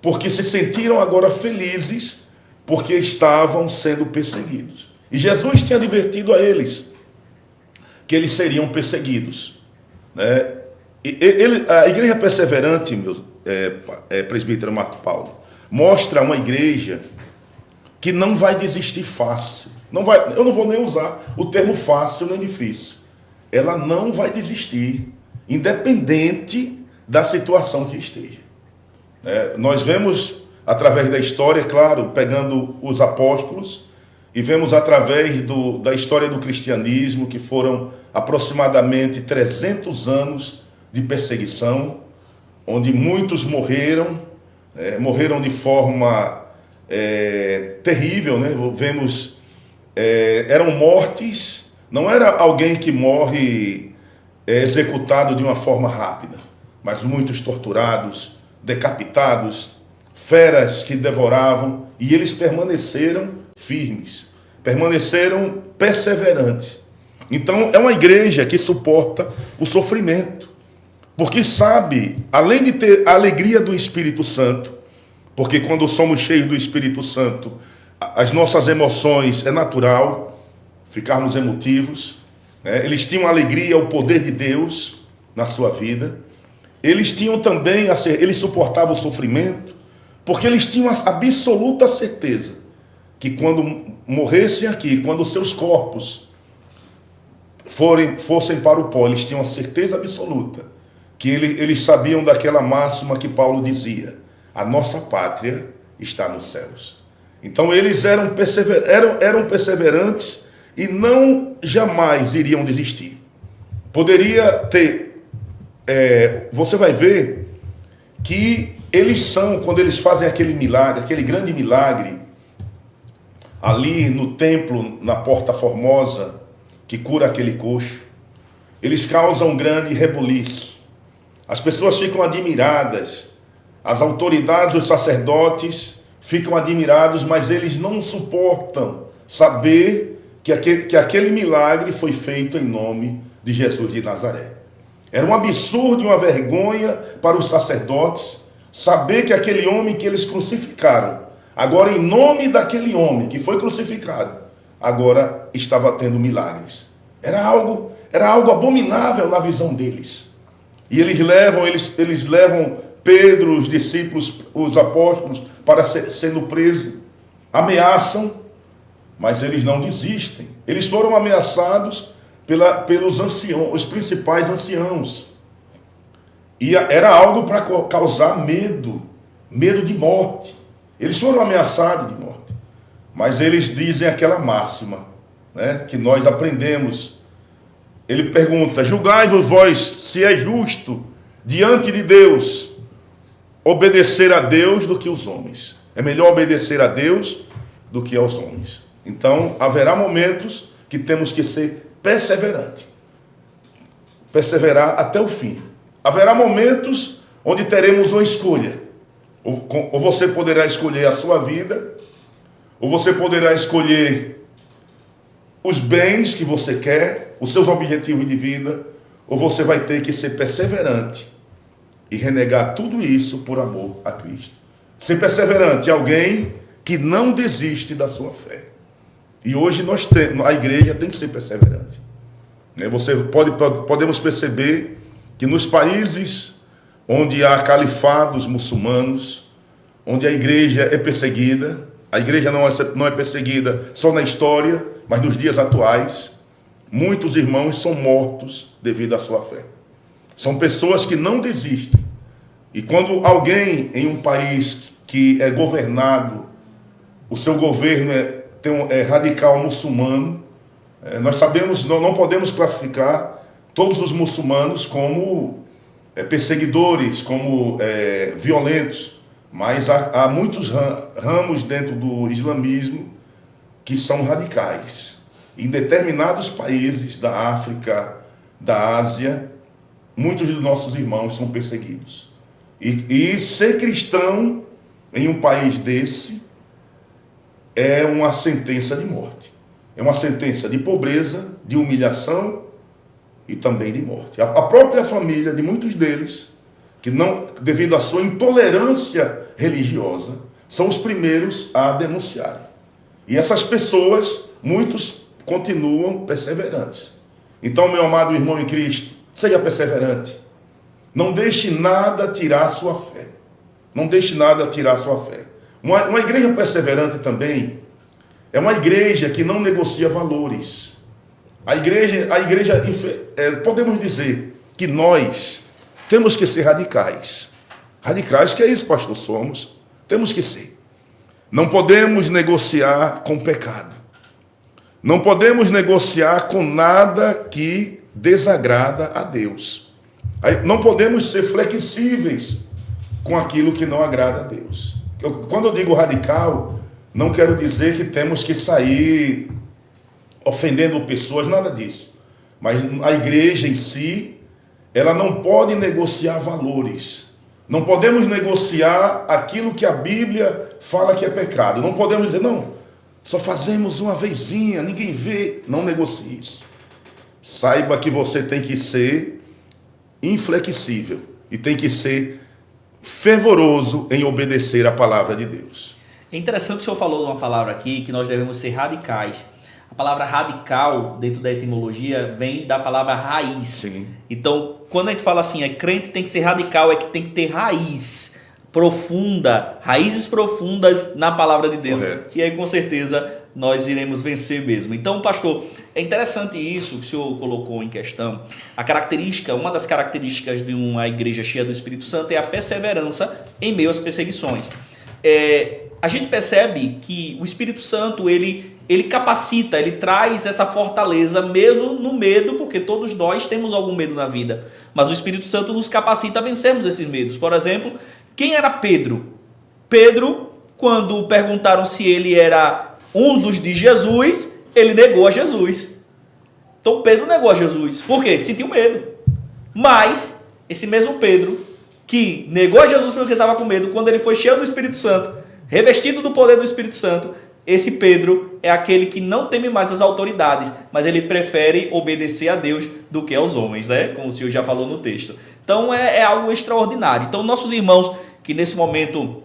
porque se sentiram agora felizes, porque estavam sendo perseguidos. E Jesus tinha advertido a eles que eles seriam perseguidos. A igreja perseverante, presbítero Marco Paulo, mostra uma igreja que não vai desistir fácil. Eu não vou nem usar o termo fácil nem difícil. Ela não vai desistir, independente da situação que esteja. Nós vemos através da história, claro, pegando os apóstolos, e vemos através da história do cristianismo, que foram aproximadamente 300 anos de perseguição, onde muitos morreram de forma terrível, Vemos, eram mortes, não era alguém que morre executado de uma forma rápida, mas muitos torturados, decapitados, feras que devoravam, e eles permaneceram firmes, permaneceram perseverantes. Então é uma igreja que suporta o sofrimento, porque sabe, além de ter a alegria do Espírito Santo, porque quando somos cheios do Espírito Santo, as nossas emoções é natural ficarmos emotivos, Eles tinham a alegria, o poder de Deus na sua vida. Eles tinham também, eles suportavam o sofrimento, porque eles tinham a absoluta certeza que quando morressem aqui, quando seus corpos fossem para o pó, eles tinham a certeza absoluta que eles sabiam daquela máxima que Paulo dizia: a nossa pátria está nos céus. Então eles eram perseverantes e não jamais iriam desistir. Poderia ter, você vai ver que eles são, quando eles fazem aquele milagre, aquele grande milagre, ali no templo, na Porta Formosa, que cura aquele coxo, eles causam um grande rebuliço. As pessoas ficam admiradas, as autoridades, os sacerdotes ficam admirados, mas eles não suportam saber que aquele milagre foi feito em nome de Jesus de Nazaré. Era um absurdo e uma vergonha para os sacerdotes saber que aquele homem que eles crucificaram, agora em nome daquele homem que foi crucificado, agora estava tendo milagres. Era algo abominável na visão deles. E eles levam Pedro, os discípulos, os apóstolos, para sendo presos, ameaçam, mas eles não desistem. Eles foram ameaçados pelos anciãos, os principais anciãos. E era algo para causar medo de morte. Eles foram ameaçados de morte. Mas eles dizem aquela máxima, que nós aprendemos. Ele pergunta: julgai-vos vós se é justo diante de Deus obedecer a Deus do que os homens. É melhor obedecer a Deus do que aos homens. Então, haverá momentos que temos que ser perseverantes. Perseverar até o fim. Haverá momentos onde teremos uma escolha. Ou você poderá escolher a sua vida, ou você poderá escolher os bens que você quer, os seus objetivos de vida, ou você vai ter que ser perseverante e renegar tudo isso por amor a Cristo. Ser perseverante é alguém que não desiste da sua fé. E hoje a igreja tem que ser perseverante. Podemos perceber que nos países onde há califados muçulmanos, onde a igreja é perseguida, a igreja não é perseguida só na história, mas nos dias atuais, muitos irmãos são mortos devido à sua fé. São pessoas que não desistem. E quando alguém em um país que é governado, o seu governo é radical muçulmano, nós sabemos, não podemos classificar todos os muçulmanos como perseguidores, como violentos, mas há muitos ramos dentro do islamismo que são radicais. Em determinados países da África, da Ásia, muitos dos nossos irmãos são perseguidos. E ser cristão em um país desse é uma sentença de morte. É uma sentença de pobreza, de humilhação e também de morte. A própria família de muitos deles, que não, devido à sua intolerância religiosa, são os primeiros a denunciarem. E essas pessoas, muitos continuam perseverantes. Então, meu amado irmão em Cristo, seja perseverante. Não deixe nada tirar a sua fé. Não deixe nada tirar a sua fé. Uma igreja perseverante também é uma igreja que não negocia valores. A igreja podemos dizer que nós temos que ser radicais. Radicais, que é isso, pastor? Somos. Temos que ser. Não podemos negociar com pecado. Não podemos negociar com nada que desagrada a Deus. Não podemos ser flexíveis com aquilo que não agrada a Deus. Quando eu digo radical, não quero dizer que temos que sair ofendendo pessoas, nada disso. Mas a igreja em si, ela não pode negociar valores. Não podemos negociar aquilo que a Bíblia fala que é pecado. Não podemos dizer, não, só fazemos uma vezinha, ninguém vê. Não negocie isso. Saiba que você tem que ser inflexível e tem que ser fervoroso em obedecer a palavra de Deus. É interessante que o senhor falou de uma palavra aqui, que nós devemos ser radicais. A palavra radical, dentro da etimologia, vem da palavra raiz. Sim. Então, quando a gente fala assim, crente tem que ser radical, é que tem que ter raiz profunda, raízes profundas na palavra de Deus. Correto. Que aí, com certeza, nós iremos vencer mesmo. Então, pastor, é interessante isso que o senhor colocou em questão. Uma das características de uma igreja cheia do Espírito Santo é a perseverança em meio às perseguições. A gente percebe que o Espírito Santo, ele capacita, ele traz essa fortaleza mesmo no medo, porque todos nós temos algum medo na vida. Mas o Espírito Santo nos capacita a vencermos esses medos. Por exemplo, quem era Pedro? Pedro, quando perguntaram se ele era um dos de Jesus, ele negou a Jesus. Então Pedro negou a Jesus. Por quê? Sentiu medo. Mas esse mesmo Pedro, que negou a Jesus porque estava com medo, quando ele foi cheio do Espírito Santo, revestido do poder do Espírito Santo, esse Pedro é aquele que não teme mais as autoridades, mas ele prefere obedecer a Deus do que aos homens, né? Como o senhor já falou no texto. Então é algo extraordinário. Então nossos irmãos que nesse momento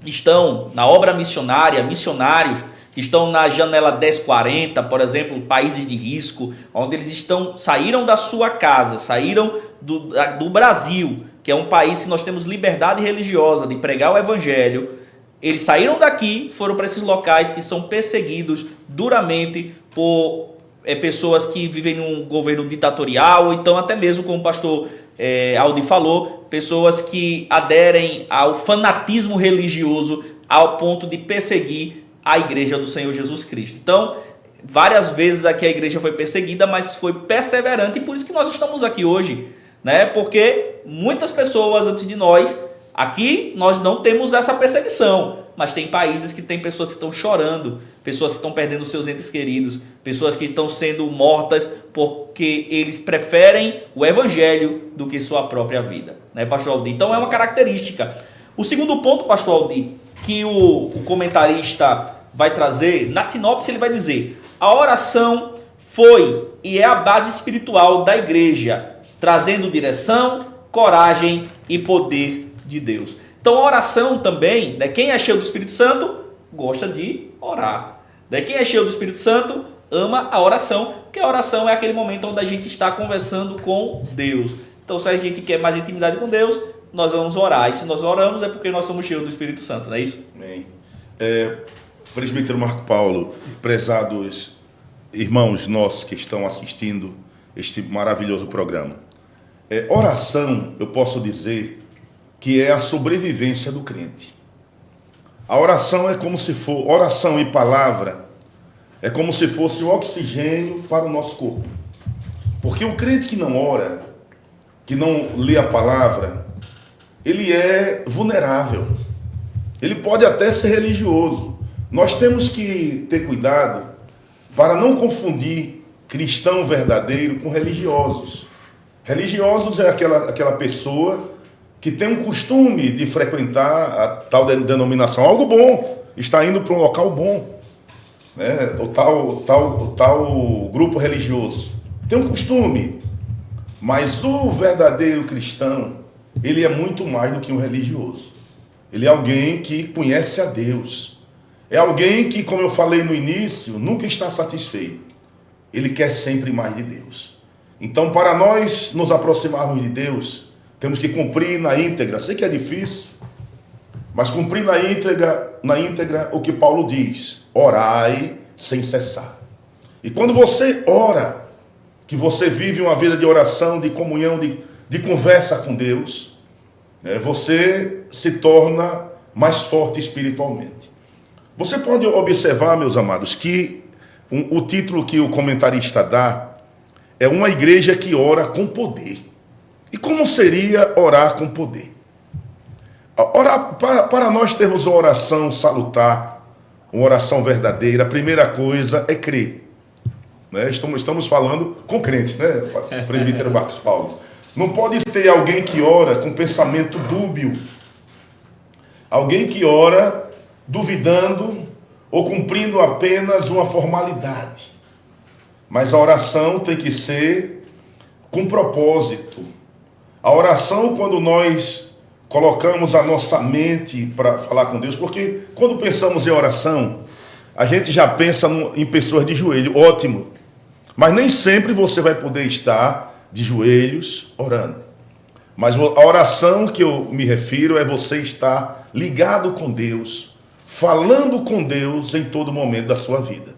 estão na obra missionária, missionários, que estão na janela 1040, por exemplo, países de risco, onde eles saíram da sua casa, saíram do Brasil, que é um país que nós temos liberdade religiosa de pregar o evangelho. Eles saíram daqui, foram para esses locais que são perseguidos duramente por pessoas que vivem num governo ditatorial, ou então até mesmo, como o pastor Aldi falou, pessoas que aderem ao fanatismo religioso ao ponto de perseguir a igreja do Senhor Jesus Cristo. Então, várias vezes aqui a igreja foi perseguida, mas foi perseverante, e por isso que nós estamos aqui hoje, né? Porque muitas pessoas antes de nós, aqui nós não temos essa perseguição, mas tem países que tem pessoas que estão chorando, pessoas que estão perdendo seus entes queridos, pessoas que estão sendo mortas porque eles preferem o evangelho do que sua própria vida, né, pastor Aldir? Então é uma característica. O segundo ponto, pastor Aldir, que o comentarista vai trazer, na sinopse ele vai dizer: a oração foi e é a base espiritual da igreja, trazendo direção, coragem e poder de Deus. Então a oração também, né, quem é cheio do Espírito Santo gosta de orar. Né, quem é cheio do Espírito Santo ama a oração, porque a oração é aquele momento onde a gente está conversando com Deus. Então se a gente quer mais intimidade com Deus, nós vamos orar. E se nós oramos é porque nós somos cheios do Espírito Santo, não é isso? Amém. Presbítero Marco Paulo, prezados irmãos nossos que estão assistindo este maravilhoso programa. Oração, eu posso dizer que é a sobrevivência do crente. A oração é como se for, oração e palavra, é como se fosse o oxigênio para o nosso corpo. Porque o crente que não ora, que não lê a palavra, ele é vulnerável. Ele pode até ser religioso. Nós temos que ter cuidado para não confundir cristão verdadeiro com religiosos. Religiosos é aquela pessoa que tem um costume de frequentar a tal denominação, algo bom, está indo para um local bom, né? O tal grupo religioso. Tem um costume, mas o verdadeiro cristão, ele é muito mais do que um religioso. Ele é alguém que conhece a Deus. É alguém que, como eu falei no início, nunca está satisfeito. Ele quer sempre mais de Deus. Então, para nós nos aproximarmos de Deus, temos que cumprir na íntegra. Sei que é difícil, mas cumprir na íntegra o que Paulo diz: orai sem cessar. E quando você ora, que você vive uma vida de oração, de comunhão, de conversa com Deus, você se torna mais forte espiritualmente. Você pode observar, meus amados, que o título que o comentarista dá é uma igreja que ora com poder. E como seria orar com poder? Orar, para nós termos uma oração salutar, uma oração verdadeira, a primeira coisa é crer. Né? Estamos falando com crente, né, presbítero Marcos Paulo? Não pode ter alguém que ora com pensamento dúbio. Alguém que ora duvidando ou cumprindo apenas uma formalidade. Mas a oração tem que ser com propósito. A oração, quando nós colocamos a nossa mente para falar com Deus, porque quando pensamos em oração, a gente já pensa em pessoas de joelho, ótimo. Mas nem sempre você vai poder estar de joelhos orando. Mas a oração que eu me refiro é você estar ligado com Deus, falando com Deus em todo momento da sua vida.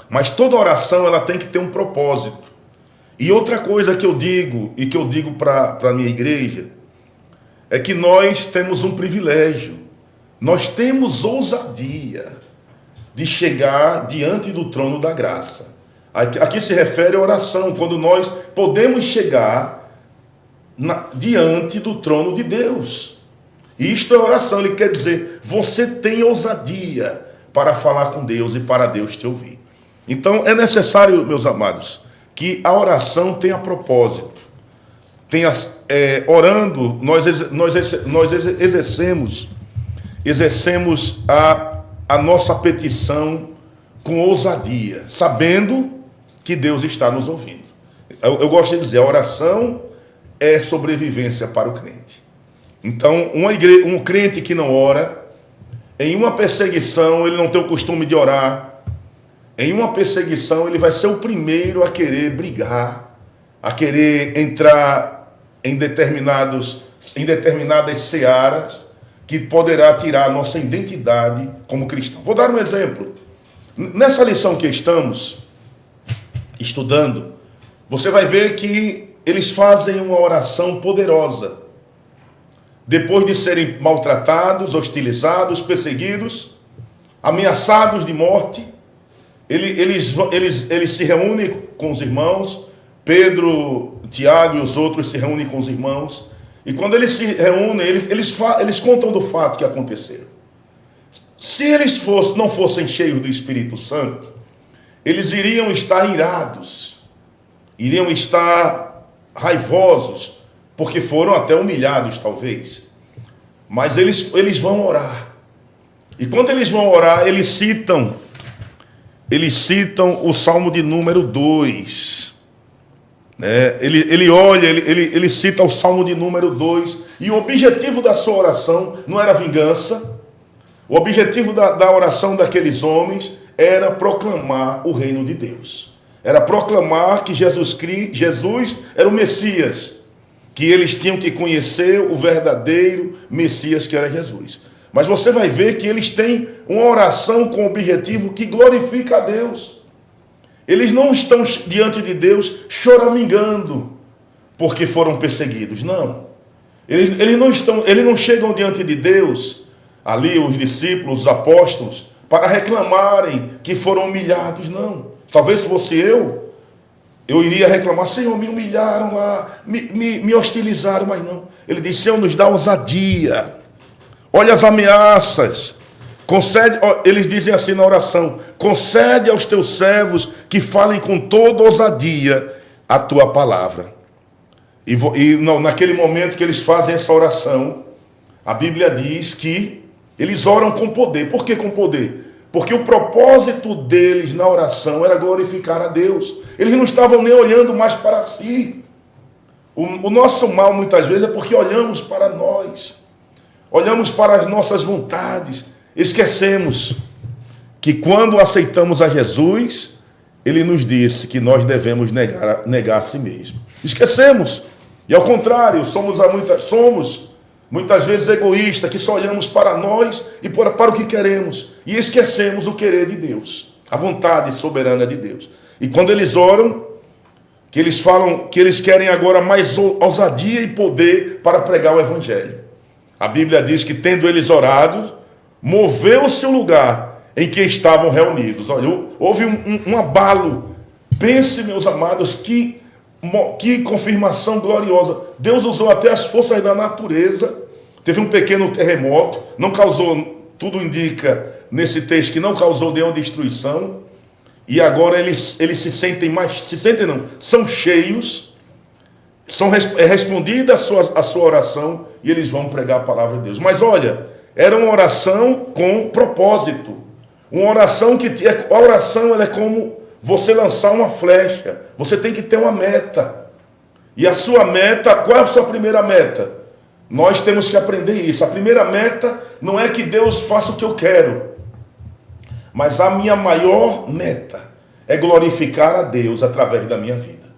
Mas toda oração ela tem que ter um propósito. E outra coisa que eu digo, e que eu digo para a minha igreja, é que nós temos um privilégio. Nós temos ousadia de chegar diante do trono da graça. Aqui se refere à oração, quando nós podemos chegar diante do trono de Deus. E isto é oração, ele quer dizer, você tem ousadia para falar com Deus e para Deus te ouvir. Então é necessário, meus amados, que a oração tenha propósito. Orando, nós exercemos a nossa petição com ousadia, sabendo que Deus está nos ouvindo. Eu gosto de dizer, a oração é sobrevivência para o crente. Então, um crente que não ora, em uma perseguição, ele não tem o costume de orar. Em uma perseguição, ele vai ser o primeiro a querer brigar, a querer entrar em determinadas searas que poderá tirar a nossa identidade como cristão. Vou dar um exemplo. Nessa lição que estamos estudando, você vai ver que eles fazem uma oração poderosa. Depois de serem maltratados, hostilizados, perseguidos, ameaçados de morte, eles se reúnem com os irmãos, Pedro, Tiago e os outros se reúnem com os irmãos, e quando eles se reúnem, eles contam do fato que aconteceram. Se eles não fossem cheios do Espírito Santo, eles iriam estar irados, iriam estar raivosos, porque foram até humilhados, talvez. Mas eles vão orar. E quando eles vão orar, eles citam o Salmo de número 2. Né? Ele cita o Salmo de número 2. E o objetivo da sua oração não era vingança. O objetivo da oração daqueles homens era proclamar o reino de Deus. Era proclamar que Jesus era o Messias. Que eles tinham que conhecer o verdadeiro Messias que era Jesus. Mas você vai ver que eles têm uma oração com objetivo que glorifica a Deus. Eles não estão diante de Deus choramingando porque foram perseguidos, não. Eles não chegam diante de Deus, ali os discípulos, os apóstolos, para reclamarem que foram humilhados, não. Talvez se fosse eu iria reclamar: Senhor, me humilharam lá, me hostilizaram, mas não. Ele diz: Senhor, nos dá ousadia. Olha as ameaças. Concede, eles dizem assim na oração: concede aos teus servos que falem com toda ousadia a tua palavra. Naquele momento que eles fazem essa oração, a Bíblia diz que eles oram com poder. Por que com poder? Porque o propósito deles na oração era glorificar a Deus. Eles não estavam nem olhando mais para si. O nosso mal muitas vezes é porque olhamos para nós. Olhamos para as nossas vontades. Esquecemos que quando aceitamos a Jesus, Ele nos disse que nós devemos negar a si mesmo. Esquecemos. E ao contrário, somos muitas vezes egoístas, que só olhamos para nós e para o que queremos. E esquecemos o querer de Deus, a vontade soberana de Deus. E quando eles oram, que eles falam que eles querem agora mais ousadia e poder para pregar o Evangelho. A Bíblia diz que, tendo eles orado, moveu-se o lugar em que estavam reunidos. Olha, houve um abalo. Pense, meus amados, que confirmação gloriosa. Deus usou até as forças da natureza. Teve um pequeno terremoto, não causou, tudo indica nesse texto que não causou nenhuma destruição. E agora eles são cheios, é respondida a sua oração e eles vão pregar a palavra de Deus. Mas olha, era uma oração com propósito. Uma oração a oração ela é como você lançar uma flecha. Você tem que ter uma meta. E a sua meta, qual é a sua primeira meta? Nós temos que aprender isso. A primeira meta não é que Deus faça o que eu quero. Mas a minha maior meta é glorificar a Deus através da minha vida.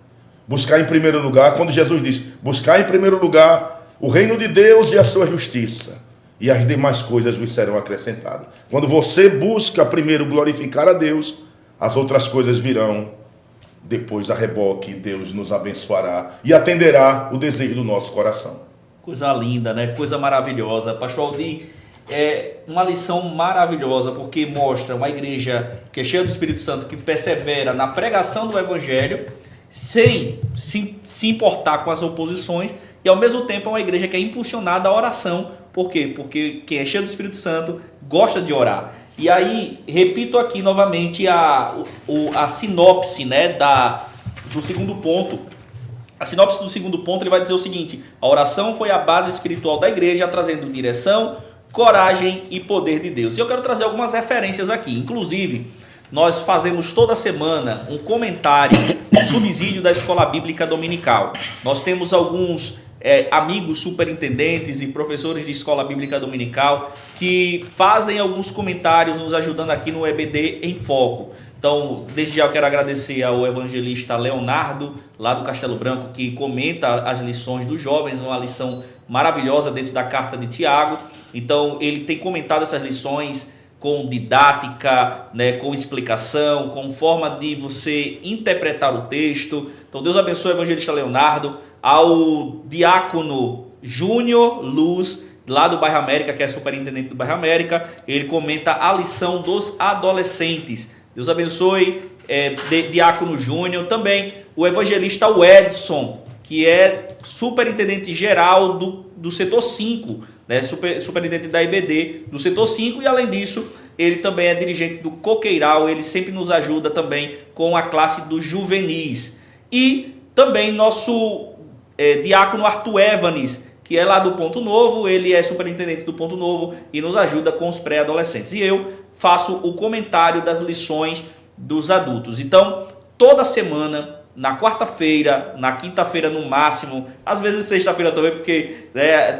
Buscar em primeiro lugar, quando Jesus diz, buscar em primeiro lugar o reino de Deus e a sua justiça, e as demais coisas vos serão acrescentadas. Quando você busca primeiro glorificar a Deus, as outras coisas virão depois a reboque. Deus nos abençoará e atenderá o desejo do nosso coração. Coisa linda, né? Coisa maravilhosa. Pastor Aldir, é uma lição maravilhosa, porque mostra uma igreja que é cheia do Espírito Santo, que persevera na pregação do Evangelho, sem se importar com as oposições, e ao mesmo tempo é uma igreja que é impulsionada à oração. Por quê? Porque quem é cheio do Espírito Santo gosta de orar. E aí, repito aqui novamente a sinopse, né, do segundo ponto. A sinopse do segundo ponto, ele vai dizer o seguinte: a oração foi a base espiritual da igreja, trazendo direção, coragem e poder de Deus. E eu quero trazer algumas referências aqui. Inclusive, nós fazemos toda semana um comentário, um subsídio da Escola Bíblica Dominical. Nós temos alguns amigos superintendentes e professores de Escola Bíblica Dominical que fazem alguns comentários nos ajudando aqui no EBD em Foco. Então, desde já eu quero agradecer ao evangelista Leonardo, lá do Castelo Branco, que comenta as lições dos jovens, uma lição maravilhosa dentro da carta de Tiago. Então, ele tem comentado essas lições com didática, né, com explicação, com forma de você interpretar o texto. Então, Deus abençoe o evangelista Leonardo. Ao diácono Júnior Luz, lá do Bairro América, que é superintendente do Bairro América, ele comenta a lição dos adolescentes. Deus abençoe, diácono Júnior. Também o evangelista Edson, que é superintendente geral do setor 5, né, superintendente da IBD do setor 5, e além disso, ele também é dirigente do Coqueiral. Ele sempre nos ajuda também com a classe dos juvenis. E também nosso diácono Arthur Evanes, que é lá do Ponto Novo, ele é superintendente do Ponto Novo e nos ajuda com os pré-adolescentes. E eu faço o comentário das lições dos adultos. Então, toda semana, na quarta-feira, na quinta-feira no máximo, às vezes sexta-feira também, porque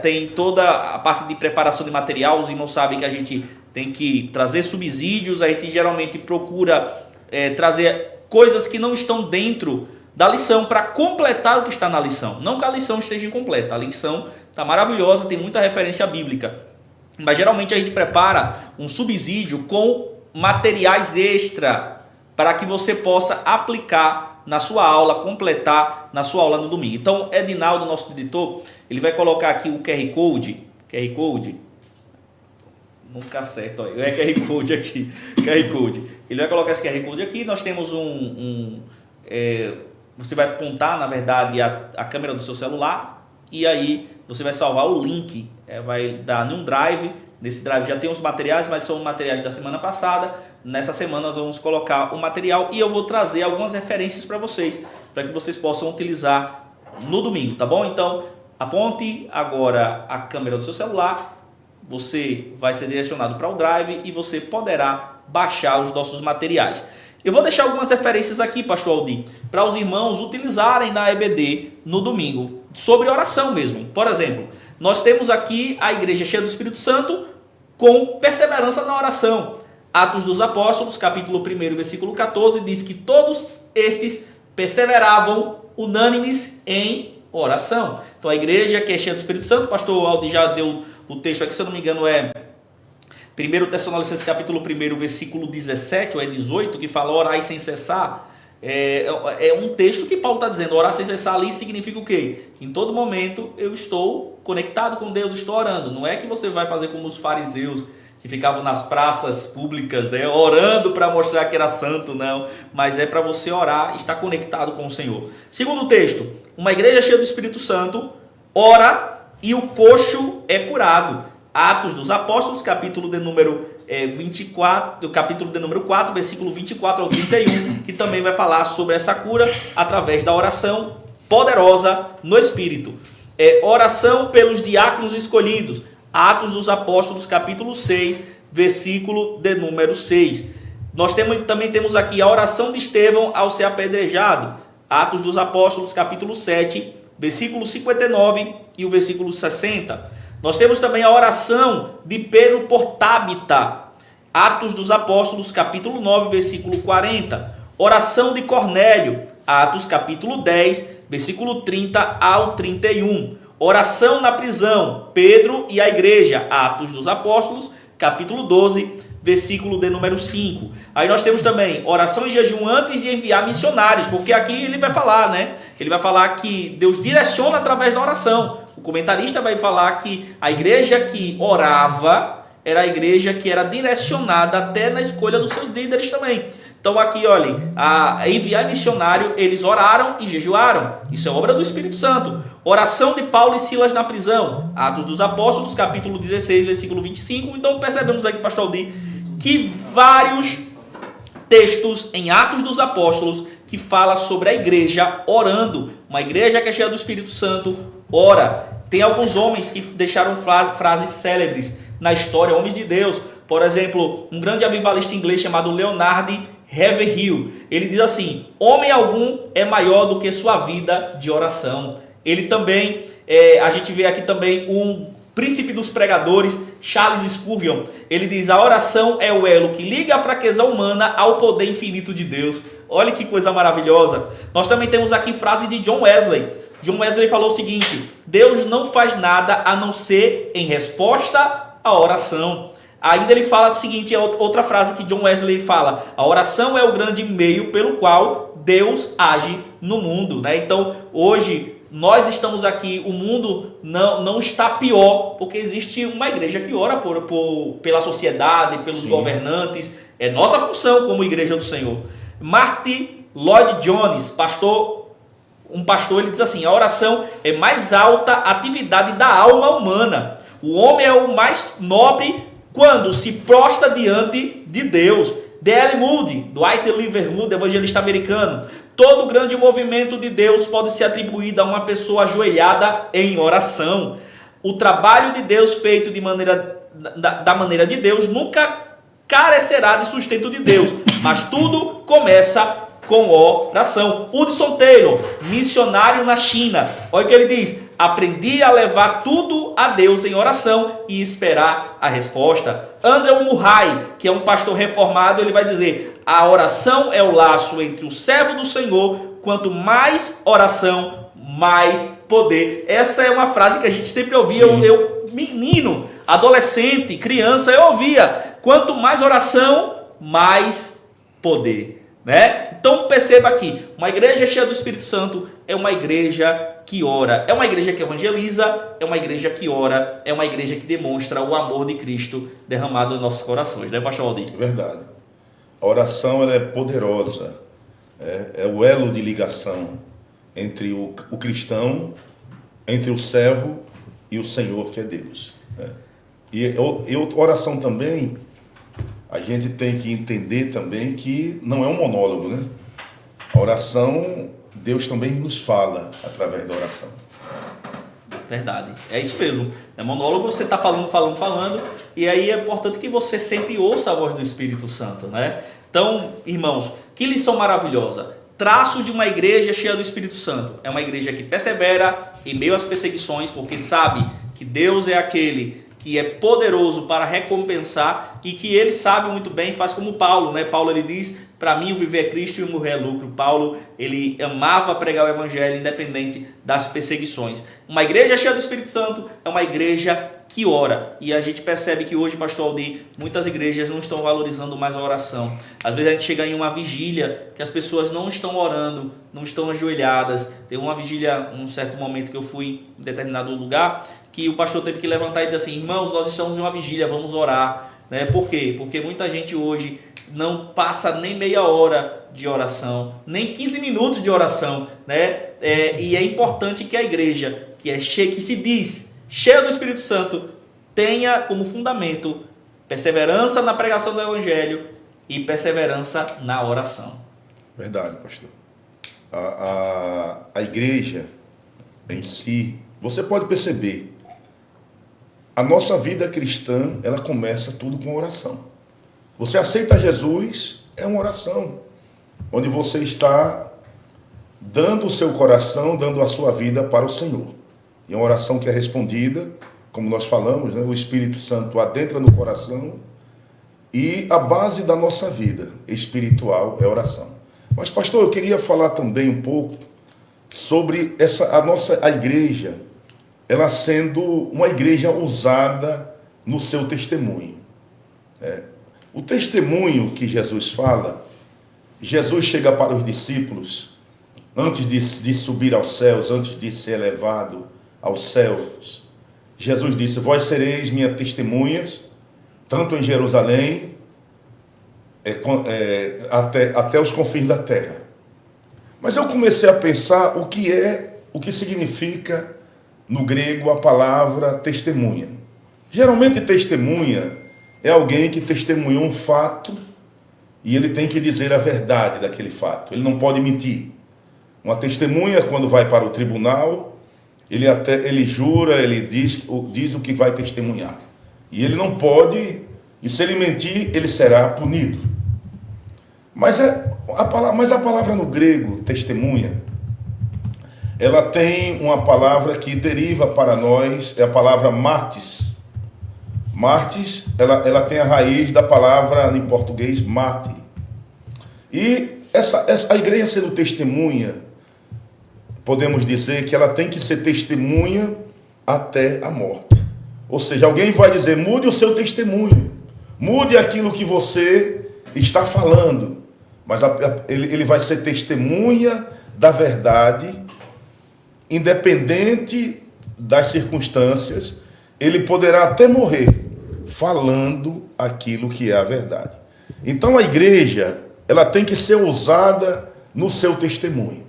tem toda a parte de preparação de material. Os irmãos sabem que a gente tem que trazer subsídios, a gente geralmente procura trazer coisas que não estão dentro da lição para completar o que está na lição. Não que a lição esteja incompleta, a lição está maravilhosa, tem muita referência bíblica, mas geralmente a gente prepara um subsídio com materiais extra para que você possa aplicar na sua aula, completar na sua aula no domingo. Então, Edinaldo, nosso editor, ele vai colocar aqui o QR Code, nunca acerto, olha, é QR Code aqui, QR Code. Ele vai colocar esse QR Code aqui, nós temos você vai apontar, na verdade, a câmera do seu celular e aí você vai salvar o link, vai dar num drive. Nesse drive já tem os materiais, mas são materiais da semana passada. Nessa semana nós vamos colocar o material e eu vou trazer algumas referências para vocês, para que vocês possam utilizar no domingo, tá bom? Então, aponte agora a câmera do seu celular, você vai ser direcionado para o drive e você poderá baixar os nossos materiais. Eu vou deixar algumas referências aqui, pastor Aldir, para os irmãos utilizarem na EBD no domingo, sobre oração mesmo. Por exemplo, nós temos aqui a igreja cheia do Espírito Santo com perseverança na oração. Atos dos Apóstolos, capítulo 1, versículo 14, diz que todos estes perseveravam unânimes em oração. Então a igreja que é cheia do Espírito Santo, o pastor Aldir já deu o texto aqui, se eu não me engano é 1 Tessalonicenses capítulo 1, versículo 17 ou 18, que fala orai sem cessar. É um texto que Paulo está dizendo, orar sem cessar ali significa o quê? Que em todo momento eu estou conectado com Deus, estou orando. Não é que você vai fazer como os fariseus, que ficavam nas praças públicas, orando para mostrar que era santo, não. Mas é para você orar, estar conectado com o Senhor. Segundo texto, uma igreja cheia do Espírito Santo, ora e o coxo é curado. Atos dos Apóstolos, capítulo de número 24, capítulo de número 4, versículo 24 ao 31, que também vai falar sobre essa cura através da oração poderosa no Espírito. Oração pelos diáconos escolhidos. Atos dos Apóstolos, capítulo 6, versículo de número 6. Nós também temos aqui a oração de Estevão ao ser apedrejado. Atos dos Apóstolos, capítulo 7, versículo 59 e o versículo 60. Nós temos também a oração de Pedro por Tábita. Atos dos Apóstolos, capítulo 9, versículo 40. Oração de Cornélio. Atos, capítulo 10, versículo 30 ao 31. Oração na prisão. Pedro e a igreja. Atos dos Apóstolos, capítulo 12, versículo de número 5. Aí nós temos também oração e jejum antes de enviar missionários, porque aqui ele vai falar, né? Ele vai falar que Deus direciona através da oração. O comentarista vai falar que a igreja que orava era a igreja que era direcionada até na escolha dos seus líderes também. Então aqui, olhem, a enviar missionário, eles oraram e jejuaram. Isso é obra do Espírito Santo. Oração de Paulo e Silas na prisão. Atos dos Apóstolos, capítulo 16, versículo 25. Então percebemos aqui, pastor Aldir, que vários textos em Atos dos Apóstolos que fala sobre a igreja orando. Uma igreja que é cheia do Espírito Santo ora. Tem alguns homens que deixaram frases célebres na história, homens de Deus. Por exemplo, um grande avivalista inglês chamado Leonard Ravenhill. Ele diz assim: homem algum é maior do que sua vida de oração. Ele também, a gente vê aqui também um príncipe dos pregadores, Charles Spurgeon. Ele diz: a oração é o elo que liga a fraqueza humana ao poder infinito de Deus. Olha que coisa maravilhosa. Nós também temos aqui frase de John Wesley. John Wesley falou o seguinte: Deus não faz nada a não ser em resposta à oração. Ainda ele fala o seguinte, outra frase que John Wesley fala: a oração é o grande meio pelo qual Deus age no mundo, né? Então, hoje, nós estamos aqui, o mundo não está pior, porque existe uma igreja que ora pela sociedade, pelos governantes. É nossa função como igreja do Senhor. Martin Lloyd Jones, um pastor, ele diz assim: a oração é mais alta atividade da alma humana. O homem é o mais nobre quando se prostra diante de Deus. D.L. Moody, Dwight Lever Moody, evangelista americano. Todo grande movimento de Deus pode ser atribuído a uma pessoa ajoelhada em oração. O trabalho de Deus feito da maneira de Deus nunca carecerá de sustento de Deus, mas tudo começa com oração. Hudson Taylor, missionário na China, olha o que ele diz: aprendi a levar tudo a Deus em oração e esperar a resposta. Andrew Murray, que é um pastor reformado, ele vai dizer: a oração é o laço entre o servo do Senhor, quanto mais oração, mais poder. Essa é uma frase que a gente sempre ouvia, eu menino, adolescente, criança, eu ouvia: quanto mais oração, mais poder. Né? Então perceba aqui, uma igreja cheia do Espírito Santo é uma igreja que ora, é uma igreja que evangeliza, é uma igreja que ora, é uma igreja que demonstra o amor de Cristo derramado em nossos corações, né, pastor Aldir? Verdade. A oração ela é poderosa, é o elo de ligação entre o cristão, entre o servo e o Senhor, que é Deus. Né? E oração também, a gente tem que entender também que não é um monólogo, né? A oração, Deus também nos fala através da oração. Verdade, é isso mesmo. É monólogo, você está falando, e aí é importante que você sempre ouça a voz do Espírito Santo, né? Então, irmãos, que lição maravilhosa. Traço de uma igreja cheia do Espírito Santo. É uma igreja que persevera em meio às perseguições, porque sabe que Deus é aquele que é poderoso para recompensar e que ele sabe muito bem, faz como Paulo, né? Paulo, ele diz: para mim o viver é Cristo e o morrer é lucro. Paulo, ele amava pregar o evangelho independente das perseguições. Uma igreja cheia do Espírito Santo é uma igreja que ora. E a gente percebe que hoje, pastor Aldir, muitas igrejas não estão valorizando mais a oração. Às vezes a gente chega em uma vigília que as pessoas não estão orando, não estão ajoelhadas. Teve uma vigília, um certo momento que eu fui em determinado lugar, que o pastor teve que levantar e dizer assim: irmãos, nós estamos em uma vigília, vamos orar. Né? Por quê? Porque muita gente hoje não passa nem meia hora de oração, nem 15 minutos de oração. Né? E é importante que a igreja, que se diz cheia do Espírito Santo, tenha como fundamento perseverança na pregação do evangelho e perseverança na oração. Verdade, pastor. A igreja em si, você pode perceber, a nossa vida cristã, ela começa tudo com oração. Você aceita Jesus, é uma oração, onde você está dando o seu coração, dando a sua vida para o Senhor. E é uma oração que é respondida, como nós falamos, né? O Espírito Santo adentra no coração e a base da nossa vida espiritual é a oração. Mas, pastor, eu queria falar também um pouco sobre a igreja, ela sendo uma igreja ousada no seu testemunho. O testemunho que Jesus fala, Jesus chega para os discípulos, antes de subir aos céus, antes de ser elevado aos céus, Jesus disse: vós sereis minhas testemunhas, tanto em Jerusalém, até os confins da terra. Mas eu comecei a pensar o que significa no grego a palavra testemunha. Geralmente testemunha é alguém que testemunhou um fato e ele tem que dizer a verdade daquele fato. Ele não pode mentir. Uma testemunha, quando vai para o tribunal, ele jura, ele diz o que vai testemunhar. E ele não pode, e se ele mentir, ele será punido. Mas a palavra no grego, testemunha, ela tem uma palavra que deriva para nós, é a palavra martis. Martis, ela tem a raiz da palavra em português mártir. E a igreja sendo testemunha, podemos dizer que ela tem que ser testemunha até a morte. Ou seja, alguém vai dizer: mude o seu testemunho, mude aquilo que você está falando. Mas ele vai ser testemunha da verdade, independente das circunstâncias. Ele poderá até morrer falando aquilo que é a verdade. Então a igreja, ela tem que ser ousada no seu testemunho.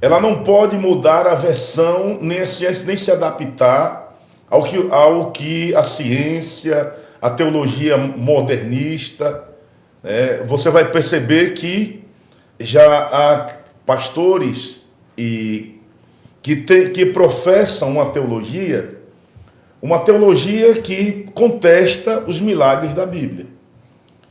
Ela não pode mudar a versão, nem se adaptar ao que a ciência, a teologia modernista. Você vai perceber que já há pastores que professam uma teologia uma teologia que contesta os milagres da Bíblia.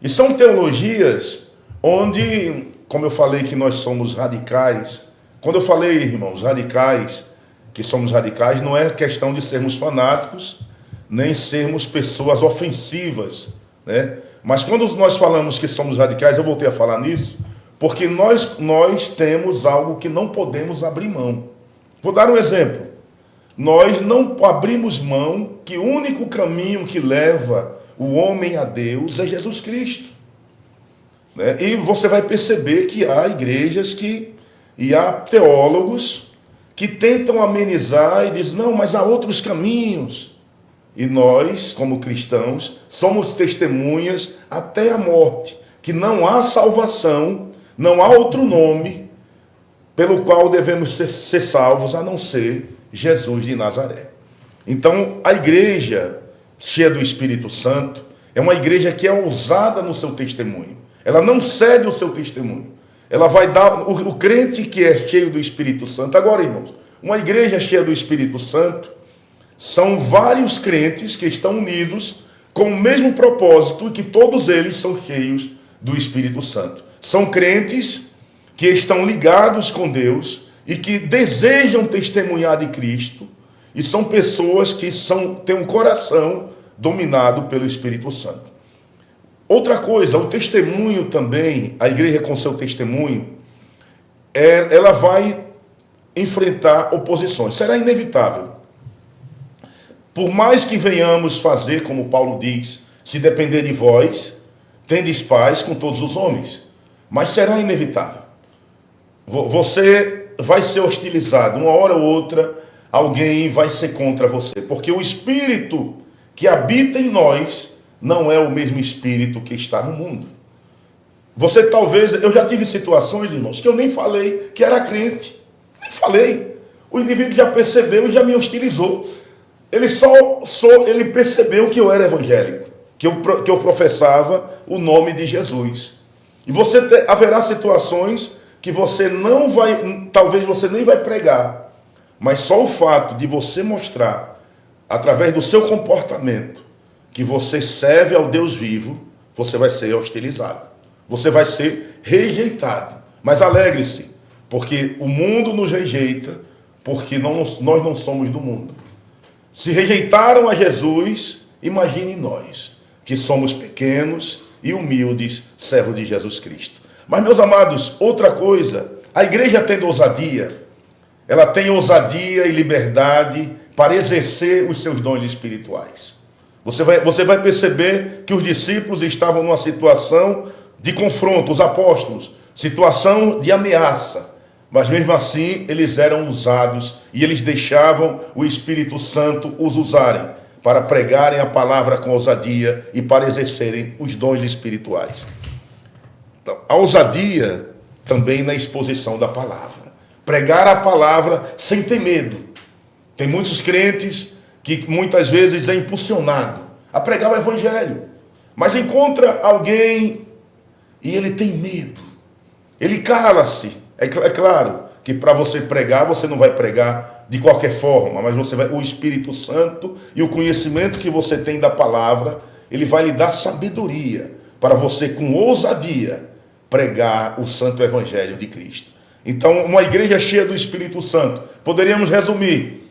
E são teologias onde, como eu falei que nós somos radicais, quando eu falei, irmãos, radicais, que somos radicais, não é questão de sermos fanáticos, nem sermos pessoas ofensivas, né? Mas quando nós falamos que somos radicais, eu voltei a falar nisso, porque nós temos algo que não podemos abrir mão. Vou dar um exemplo. Nós não abrimos mão que o único caminho que leva o homem a Deus é Jesus Cristo, né? E você vai perceber que há igrejas e há teólogos que tentam amenizar e dizem, não, mas há outros caminhos. E nós, como cristãos, somos testemunhas até a morte, que não há salvação, não há outro nome pelo qual devemos ser salvos, a não ser Jesus de Nazaré. Então, a igreja cheia do Espírito Santo é uma igreja que é ousada no seu testemunho. Ela não cede o seu testemunho. Ela vai dar o crente que é cheio do Espírito Santo. Agora, irmãos, uma igreja cheia do Espírito Santo são vários crentes que estão unidos com o mesmo propósito e que todos eles são cheios do Espírito Santo. São crentes que estão ligados com Deus e que desejam testemunhar de Cristo, e são pessoas que têm um coração dominado pelo Espírito Santo. Outra coisa, o testemunho também, a igreja com seu testemunho, ela vai enfrentar oposições. Será inevitável. Por mais que venhamos fazer, como Paulo diz, se depender de vós, tendes paz com todos os homens. Mas será inevitável. Você vai ser hostilizado. Uma hora ou outra, alguém vai ser contra você. Porque o Espírito que habita em nós não é o mesmo Espírito que está no mundo. Você talvez... Eu já tive situações, irmãos, que eu nem falei que era crente. Nem falei. O indivíduo já percebeu e já me hostilizou. Ele percebeu que eu era evangélico, que eu professava o nome de Jesus. E haverá situações que você não vai, talvez você nem vai pregar, mas só o fato de você mostrar, através do seu comportamento, que você serve ao Deus vivo, você vai ser hostilizado. Você vai ser rejeitado. Mas alegre-se, porque o mundo nos rejeita, porque nós não somos do mundo. Se rejeitaram a Jesus, imagine nós, que somos pequenos e humildes servos de Jesus Cristo. Mas, meus amados, outra coisa, a igreja tendo ousadia, ela tem ousadia e liberdade para exercer os seus dons espirituais. Você vai perceber que os discípulos estavam numa situação de confronto, os apóstolos, situação de ameaça. Mas mesmo assim, eles eram usados e eles deixavam o Espírito Santo os usarem para pregarem a palavra com ousadia e para exercerem os dons espirituais. Então, a ousadia também na exposição da palavra. Pregar a palavra sem ter medo. Tem muitos crentes que muitas vezes é impulsionado a pregar o evangelho, mas encontra alguém e ele tem medo. Ele cala-se. É claro que para você pregar, você não vai pregar de qualquer forma, mas o Espírito Santo e o conhecimento que você tem da palavra, ele vai lhe dar sabedoria para você, com ousadia, pregar o santo evangelho de Cristo. Então, uma igreja cheia do Espírito Santo, poderíamos resumir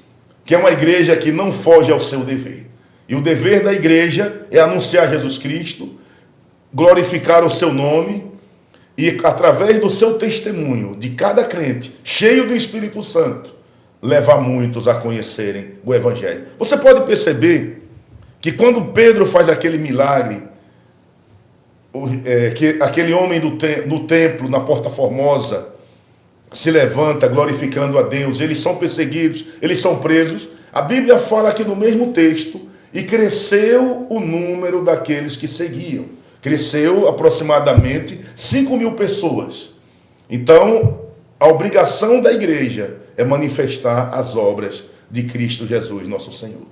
que é uma igreja que não foge ao seu dever. E o dever da igreja é anunciar Jesus Cristo, glorificar o seu nome, e através do seu testemunho, de cada crente, cheio do Espírito Santo, levar muitos a conhecerem o Evangelho. Você pode perceber que quando Pedro faz aquele milagre, que aquele homem no templo, na Porta Formosa, se levanta glorificando a Deus, eles são perseguidos, eles são presos. A Bíblia fala aqui no mesmo texto, e cresceu o número daqueles que seguiam. Cresceu aproximadamente 5.000 pessoas. Então, a obrigação da igreja é manifestar as obras de Cristo Jesus, nosso Senhor.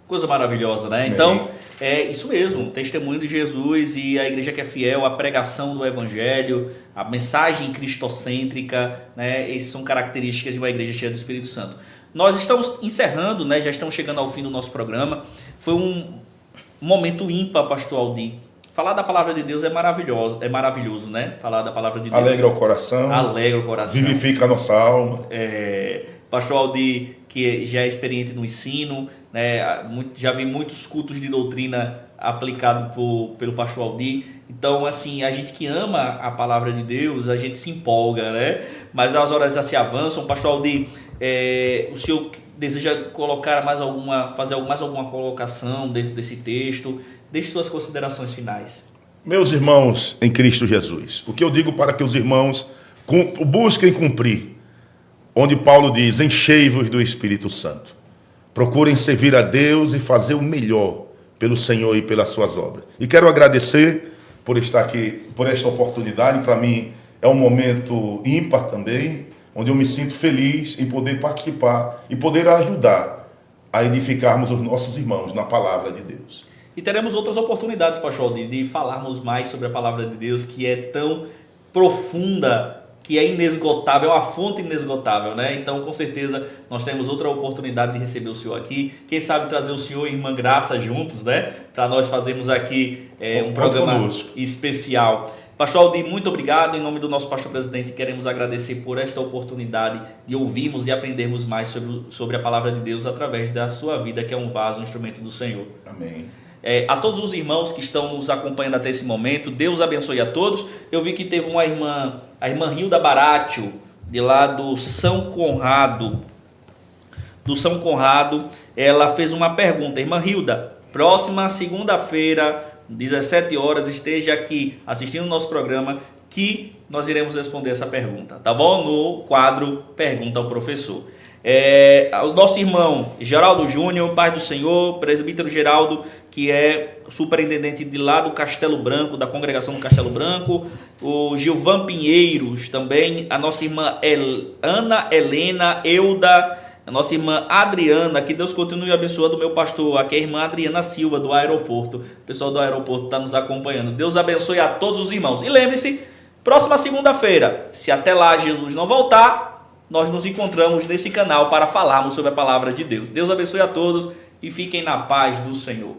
Coisa maravilhosa, né? Então, é isso mesmo, o testemunho de Jesus e a igreja que é fiel, a pregação do evangelho, a mensagem cristocêntrica, né? Essas são características de uma igreja cheia do Espírito Santo. nós estamos encerrando, né? Já estamos chegando ao fim do nosso programa. Foi um momento ímpar, pastor Aldir. Falar da palavra de Deus é maravilhoso, né? Falar da palavra de Deus. Alegra o coração. Alegra o coração. Vivifica a nossa alma. Pastor Aldir, que já é experiente no ensino, né? Já vi muitos cultos de doutrina aplicados pelo pastor Aldir. Então, assim, a gente que ama a palavra de Deus, a gente se empolga, né? Mas as horas já se avançam. Pastor Aldir, o senhor deseja colocar fazer mais alguma colocação dentro desse texto? Deixe suas considerações finais. Meus irmãos em Cristo Jesus, o que eu digo para que os irmãos busquem cumprir, onde Paulo diz, enchei-vos do Espírito Santo. Procurem servir a Deus e fazer o melhor pelo Senhor e pelas suas obras. E quero agradecer por estar aqui, por esta oportunidade. Para mim é um momento ímpar também, onde eu me sinto feliz em poder participar e poder ajudar a edificarmos os nossos irmãos na palavra de Deus. E teremos outras oportunidades, pastor Aldir, de falarmos mais sobre a palavra de Deus, que é tão profunda, que é inesgotável, é uma fonte inesgotável, né? Então, com certeza, nós temos outra oportunidade de receber o senhor aqui. Quem sabe trazer o senhor e a irmã Graça juntos, né? Para nós fazermos aqui um programa especial. Pastor Aldir, muito obrigado. Em nome do nosso pastor presidente, queremos agradecer por esta oportunidade de ouvirmos e aprendermos mais sobre a palavra de Deus através da sua vida, que é um vaso, um instrumento do Senhor. Amém. A todos os irmãos que estão nos acompanhando até esse momento, Deus abençoe a todos. Eu vi que teve uma irmã, a irmã Hilda Baratio, de lá do São Conrado. Ela fez uma pergunta. Irmã Hilda, próxima segunda-feira, 17 horas, esteja aqui assistindo o nosso programa, que nós iremos responder essa pergunta, tá bom? No quadro Pergunta ao Professor. O nosso irmão Geraldo Júnior, Paz do Senhor, presbítero Geraldo, que é superintendente de lá do Castelo Branco, da congregação do Castelo Branco, o Gilvan Pinheiros também, a nossa irmã Ana Helena Euda, a nossa irmã Adriana, que Deus continue abençoando o meu pastor, aqui é a irmã Adriana Silva do aeroporto, o pessoal do aeroporto está nos acompanhando. Deus abençoe a todos os irmãos. E lembre-se, próxima segunda-feira, se até lá Jesus não voltar, nós nos encontramos nesse canal para falarmos sobre a palavra de Deus. Deus abençoe a todos e fiquem na paz do Senhor.